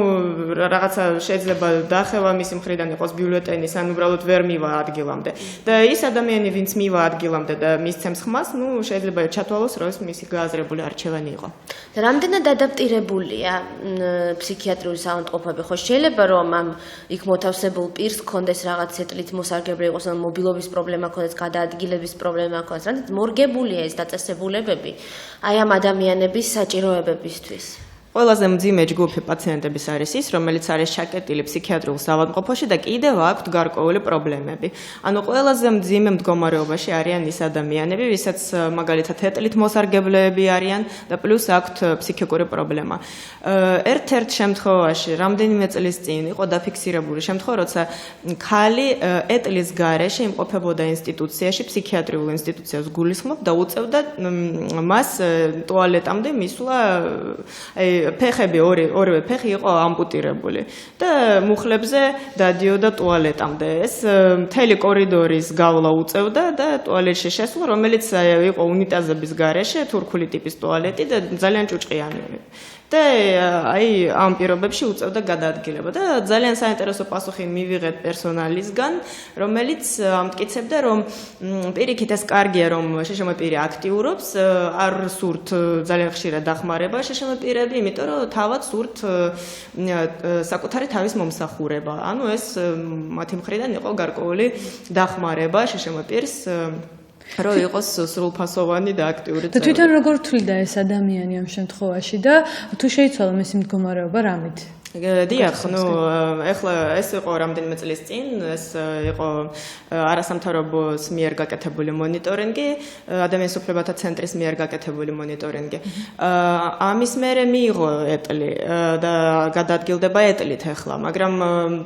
რაღაცა შეიძლება დახევა მისი მხრიდან იყოს ბიულეტენის, ან უბრალოდ ვერ მივა ადგილამდე. და ის ადამიანი, ვინც მივა ადგილამდე და მისცემს ხმას, ნუ შეიძლება ჩათვალოს, რომ ეს მისი გააზრებული არჩევანი იყო. რამდენად ადაპტირებულია ფსიქიატრიული საავადმყოფოები? ხო შეიძლება რომ ამ იქ მოთავსებულ პირს ქონდეს რაღაც ეტლით მოსარგებლე იყოს, ან მობილობის პრობლემა ქონდეს, გადაადგილების პრობლემა ქონდეს, რამდენად მორგებულია ეს დაწესებულებები აი ამ ადამიანების საჭიროებებისთვის? ყველაზე მძიმე ჯგუფი პაციენტების არის ის, რომელიც არის ჩაკეტილი ფსიქიატრიულ საავადმყოფოში და კიდევ აქვთ გარკვეული პრობლემები. ანუ ყველაზე მძიმე მდგომარეობაში არიან ის ადამიანები, ვისაც მაგალითად ეტლით მოსარგებლეები არიან და პლუს აქვთ ფსიქიკური პრობლემა. ერთ-ერთ შემთხვევაში, რამდენიმე წლის წინ იყო დაფიქსირებული შემთხვევა, როცა ქალი ეტლის გარეშე იმყოფებოდა ინსტიტუციაში, ფსიქიატრიულ ინსტიტუციას გულისხმობ და უწევდა მას ტუალეტამდე მისვლა ფეხები ორივე ფეხი იყო ამპუტირებული და მუხლებზე დადიოდა ტუალეტამდე. ეს მთელი კორიდორის გავლა უწევდა და ტუალეტში შესვლა, რომელიც იყო უნიტაზების გარეშე, თურქული ტიპის ტუალეტი და ძალიან ჭუჭყიანი. და აი ამ პირობებში უწევდა გადაადგილება და ძალიან საინტერესო პასუხი მივიღეთ პერსონალისგან, რომელიც ამტკიცებდა, რომ პირიქით ეს კარგია, რომ შეშმო პირი აქტიურობს, არ სურთ ძალიან ხშირად დახმარება შეშმო პირები, იმიტომ რომ თავად სურთ საკუთარი თავის მომსახურება. ანუ ეს მათი მხრიდან იყო გარკვეული დახმარება შეშმო პირს რომ იყოს სრულფასოვანი და აქტიური წევრი. და თვითონ როგორ თვლიდა ეს ადამიანი ამ შემთხვევაში და თუ შეიცვალა მისი მდგომარეობა რამით? დიახ, ნუ ეხლა ეს იყო რამდენიმე წლის წინ, ეს იყო არასამთავრობოს მიერ გაკეთებული მონიტორინგი, ადამიანის უფლებათა ცენტრის მიერ გაკეთებული მონიტორინგი. ამის მერე მიიღო ეტლი და გადაადგილდება ეტლით ეხლა, მაგრამ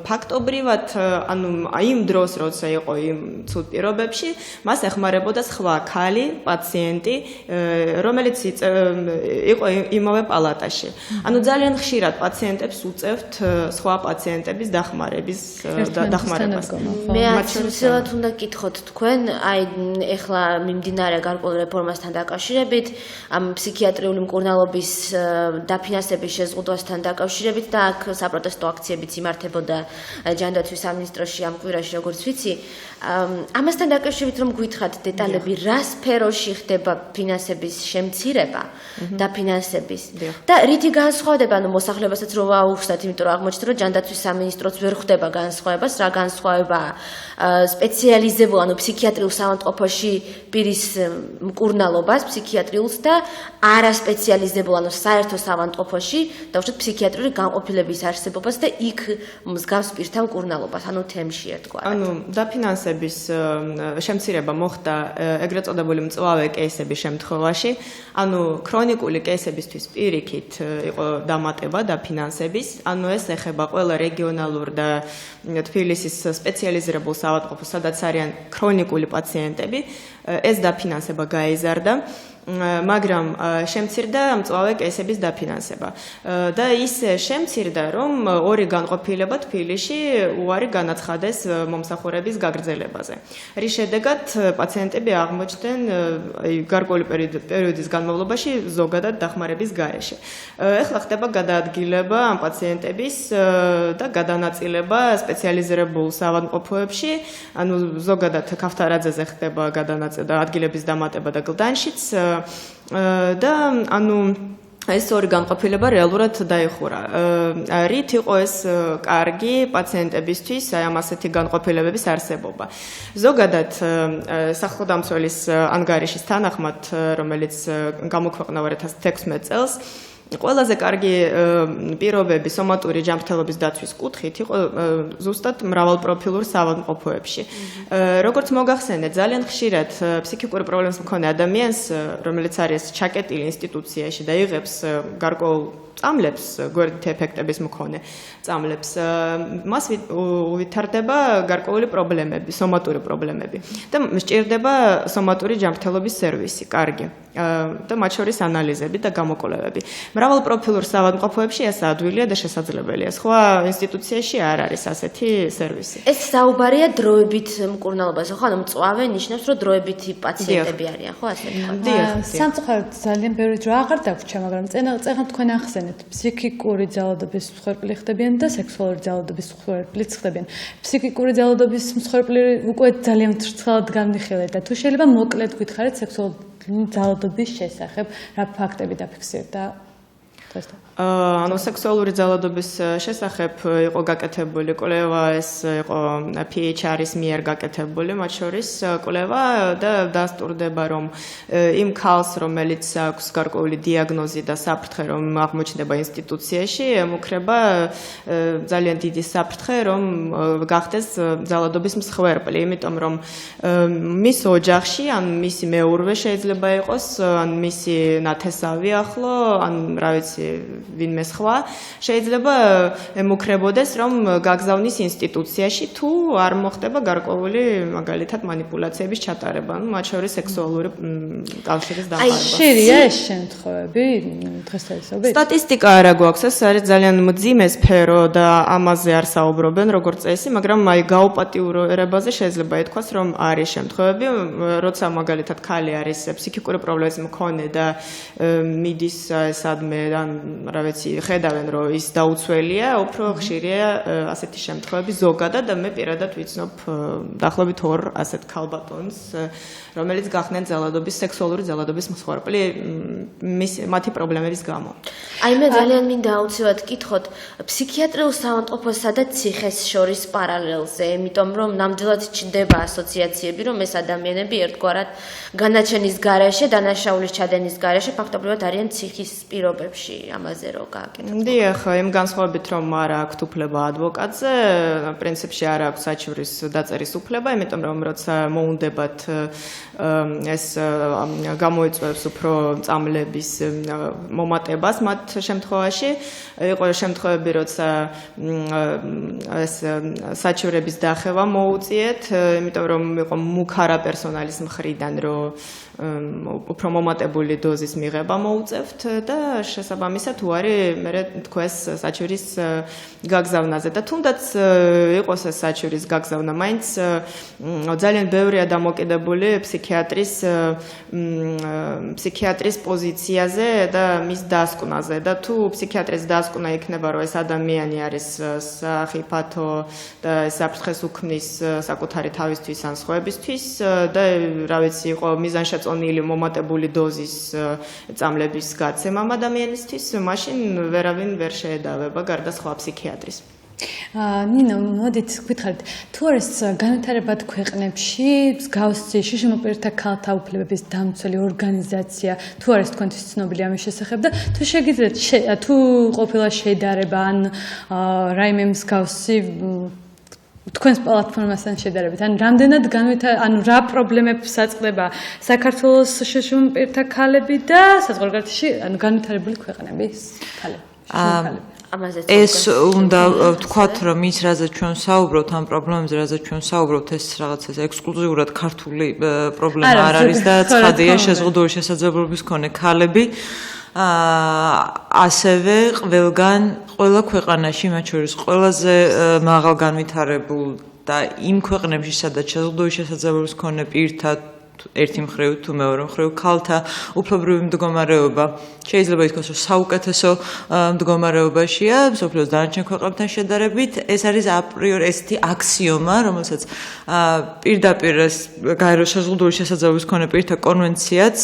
ფაქტობრივად, ანუ იმ დროს, როცა იყო იმ ცუდ პირობებში, მას ეხმარებოდა სხვა ქალი, პაციენტი, რომელიც იყო იმავე პალატაში. ანუ ძალიან ხშირად პაციენტებს უწევთ სხვა პაციენტების დახმარებას. მე აუცილებლად უნდა გკითხოთ თქვენ, აი ეხლა მიმდინარე გარკვეულ რეფორმასთან დაკავშირებით, ამ ფსიქიატრიული მკურნალობის დაფინანსების შეზღუდვასთან დაკავშირებით და აქ საპროტესტო აქციებიც იმართებოდა ჯანდაცვის სამინისტროში ამ კვირაში, როგორც ვიცი. ამასთან დაკავშირებით რომ გითხრათ დეტალები, რა სფეროში ხდება ფინანსების შემცირება და ფინანსების და რითი განსხვავდება, ანუ მოსახლეობასაც რო ვაუხსნათ, იმიტომ რომ აღმოჩნდა, რომ ჯანდაცვის სამინისტროც ვერ ხვდება განსხვავებას, რა განსხვავებაა სპეციალიზებულ, ანუ ფსიქიატრიულ საავადმყოფოში პირის მკურნალობას, ფსიქიატრიულს და არასპეციალიზებულ, ანუ საერთო საავადმყოფოში, დავუშვათ ფსიქიატრიული განყოფილების არსებობას და იქ მსგავს პირთა მკურნალობას, ანუ თემში ერთგვარად. ანუ დაფინანსების შემცირება მოხდა ეგრეთ წოდებული მწვავე კეისების შემთხვევაში, ანუ ქრონიკული კეისებისთვის პირიქით იყო დამატება დაფინანსების, ანუ ეს ეხება ყველა რეგიონალურ და თბილისის სპეციალიზებულ საავადმყოფოს, სადაც არიან ქრონიკული პაციენტები, ეს დაფინანსება გაიზარდა. მაგრამ შემცირდა მწვავე კეისების დაფინანსება და ისე შემცირდა, რომ ორი განყოფილება თბილისში უარი განაცხადეს მომსახურების გაგრძელებაზე. რის შედეგად პაციენტები აღმოჩნდნენ გარკვეული პერიოდის განმავლობაში ზოგადად დახმარების გარეშე. ეხლა ხდება გადაადგილება ამ პაციენტების და გადანაწილება სპეციალიზებულ საავადმყოფოებში, ანუ ზოგადად ქავთარაძეზე ხდება გადანაწილება, ადგილების დამატება და გლდანშიც და ანუ ეს ორი განყოფილება რეალურად დაიხურა. რით იყო ეს კარგი პაციენტებისთვის აი ამ ასეთი განყოფილებების არსებობა. ზოგადად სახელმწიფოს ანგარიშის თანახმად, რომელიც გამოქვეყნდა 2016 წელს, ყველაზე კარგი პირობები სომატური ჯანმრთელობის დაცვის კუთხით იყო ზუსტად მრავალპროფილურ საავადმყოფოებში. როგორც მოგახსენეთ, ძალიან ხშირად ფსიქიკური პრობლემის მქონე ადამიანს, რომელიც არის ჩაკეტილი ინსტიტუციაში და იღებს გარკვეულ წამლებს, გვერდით ეფექტების მქონე წამლებს, მას უვითარდება გარკვეული პრობლემები, სომატური პრობლემები და სჭირდება სომატური ჯანმრთელობის სერვისი, კარგი. და მათ შორის ანალიზები და გამოკვლევები. მრავალპროფილურ საავადმყოფოებში ეს ადვილია და შესაძლებელია. სხვა ინსტიტუციაში არ არის ასეთი სერვისი. ეს საუბარია დროებით მკურნალობაზე, ხო? ანუ მწვავე ნიშნავს, რომ დროებითი პაციენტები არიან, ხო, ასე ვთქვათ. სამწუხაროდ ძალიან ბევრი დრო აღარ დაგვრჩა, მაგრამ წეღან თქვენ ახსენეთ, ფსიქიკური ძალადობის მსხვერპლი ხდებიან და სექსუალური ძალადობის მსხვერპლიც ხდებიან. ფსიქიკური ძალადობის მსხვერპლი უკვე ძალიან ვრცელად განვიხილეთ და თუ შეიძლება მოკლედ გითხარით სექსუალური ძალადობის შესახებ, რა ფაქტები დაფიქსირდა? ანუ სექსუალური ძალადობის შესახებ იყო გაკეთებული კვლევა, ეს იყო PHR-ის მიერ გაკეთებული, მათ შორის კვლევა და დასტურდება, რომ იმ ქალს, რომელიც აქვს გარკვეული დიაგნოზი და საფრთხე, რომ აღმოჩნდება ინსტიტუციაში, ემუქრება ძალიან დიდი საფრთხე, რომ გახდეს ძალადობის მსხვერპლი, იმიტომ რომ მის ოჯახში, ან მისი მეურვე შეიძლება იყოს, ან მისი ნათესავი ახლო, ან რა ვიცი ვინმე სხვა შეიძლება ემუქრებოდეს რომ გაგზავნის ინსტიტუციაში თუ არ მოხდება გარკვეული მაგალითად манипуляციების ჩატარება, ანუ მათ შორის სექსუალური კავშირის დამყარება. ხშირია ეს შემთხვევები დღესდღეობით? სტატისტიკა არა გვაქვს, ეს არის ძალიან მძიმე სფერო და ამაზე არ საუბრობენ როგორც წესი, მაგრამ აი გაუპატიურებაზე შეიძლება ითქვას, რომ არის შემთხვევები, როცა მაგალითად ქალი არის ფსიქიკური პრობლემის მქონე და მიდის სადმე ან რა ვიცი, ხედავენ რომ ის დაუცველია, უფრო ხშირია ასეთი შემთხვევები ზოგადად და მე პირადად ვიცნობ დაახლოებით 2 ასეთ ქალბატონს, რომელიც გახდნენ ძალადობის, სექსუალური ძალადობის მსხვერპლი მათი პრობლემების გამო. აი მე ძალიან მინდა აუცილებლად გითხოთ ფსიქიატრიულ საავადმყოფოსა და ციხეს შორის პარალელზე, იმიტომ რომ ნამდვილად ჩნდება ასოციაციები, რომ ეს ადამიანები ერთგვარად განაჩენის გარეშე, დანაშაულის ჩადენის გარეშე ფაქტობრივად არიან ციხის პირობებში. ამაზე რო გააკეთოთ. დიახ, იმ განსხვავებით რომ არ აქვს უფლება ადვოკატზე, პრინციპში არ აქვს საჩივრის დაწერის უფლება, იმიტომ რომ როცა მოუნდებათ ეს გამოიწვევს უფრო წამლების მომატებას მათ შემთხვევაში. იყო შემთხვევები, როცა ეს საჩივრების დახევა მოუწიეთ, იმიტომ რომ იყო მუქარა პერსონალის მხრიდან, რომ უფრო მომატებული დოზის მიღება მოუწევთ და შესაბამისად უარი მე თქვენს საჩივრის გაგზავნაზე და თუნდაც იყოს ეს საჩივრის გაგზავნა, მაინც ძალიან ბევრია დამოკიდებული ფსიქიატრის პოზიციაზე და მის დასკვნაზე და თუ ფსიქიატრის დასკვნა იქნება, რომ ეს ადამიანი არის სახიფათო და საფრთხეს უქმნის საკუთარი თავისთვის ან სხვაებისთვის და რა ვიცი, იყო მიზანშეწონილი მომატებული დოზის წამლების გაცემა ამ ადამიანისთვის, მაშინ ვერავინ ვერ შეედავება გარდა სხვა ფსიქიატრის. ნინო, მოდით გითხარით, თუ არის განვითარებად ქვეყნებში მსგავსი შიშმოპირთა ქალთა უფლებების დამცველი ორგანიზაცია, თუ არის თქვენთვის ცნობილი ამის შესახებ და თუ შეგიძლიათ თუ ყოფილა შედარება ან რაიმე მსგავსი თქვენს პლატფორმასთან შედარებით, ან რამდენად ანუ რა პრობლემებს აწყდება საქართველოს შიშმოპირთა ქალები და საზღვარგარეთში ანუ განვითარებული ქვეყნების ქალები. ეს უნდა ვთქვათ, რომ ის რაზეც ჩვენ საუბრობთ, ამ პრობლემებზე რაზეც ჩვენ საუბრობთ, ეს რაღაცა ექსკლუზიურად ქართული პრობლემა არ არის და ცხადია შეზღუდული შესაძლებლობის მქონე ქალები ასევე ყველგან, ყველა ქვეყანაში, მათ შორის ყველაზე მაღალ განვითარებულ და იმ ქვეყნებში, სადაც შეზღუდული შესაძლებლობის მქონე პირთა ერთი მხრივ თუ მეორე მხრივ ქალთა უფლებრივი მდგომარეობა შეიძლება ითქვას, რომ საუკეთესო მდგომარეობაშია მსოფლიოს დანარჩენ ქვეყნებთან შედარებით. ეს არის აპრიორი ესეთი აქსიომა, რომელსაც პირდაპირ შეზღუდული შესაძლებლობის მქონე პირთა კონვენციაც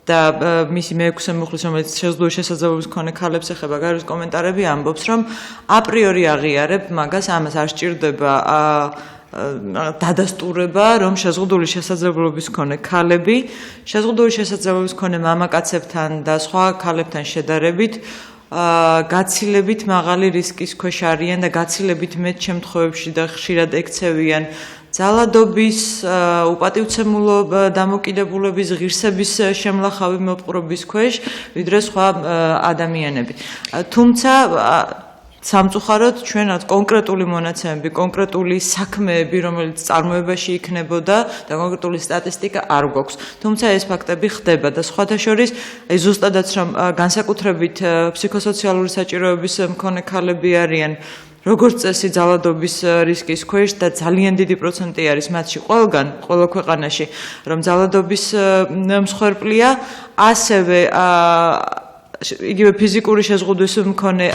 და მისი მეექვსე მუხლის, რომელიც შეზღუდული შესაძლებლობის მქონე ქალებს ეხება, გაეროს კომენტარები ამბობს, რომ აპრიორი აღიარებ მაგას, ამას არ სჭირდება დადასტურება, რომ შეზღუდული შესაძლებლობის მქონე ქალები შეზღუდული შესაძლებლობის მქონე მამაკაცებთან და სხვა ქალებთან შედარებით გაცილებით მაღალი რისკის ქვეშ არიან და გაცილებით მეტ შემთხვევებში და ხშირად ექცევიან ძალადობის, უპატივცემულო დამოკიდებულების, ღირსების შემლახავი მოპყრობის ქვეშ, ვიდრე სხვა ადამიანები. თუმცა სამწუხაროდ ჩვენ კონკრეტული მონაცემები, კონკრეტული საქმეები, რომელიც წარმოებაში იქნებოდა და კონკრეტული სტატისტიკა არ გვაქვს. თუმცა ეს ფაქტები ხდება და სხვათა შორის ზუსტადაც რომ განსაკუთრებით ფსიქოსოციალური საჭიროების მქონე ქალები არიან როგორც წესი ძალადობის რისკის ქვეშ და ძალიან დიდი პროცენტი არის მათში ყველა ქვეყანაში, რომ ძალადობის მსხვერპლია, ასევე იგივე ფიზიკური შეზღუდვის მქონე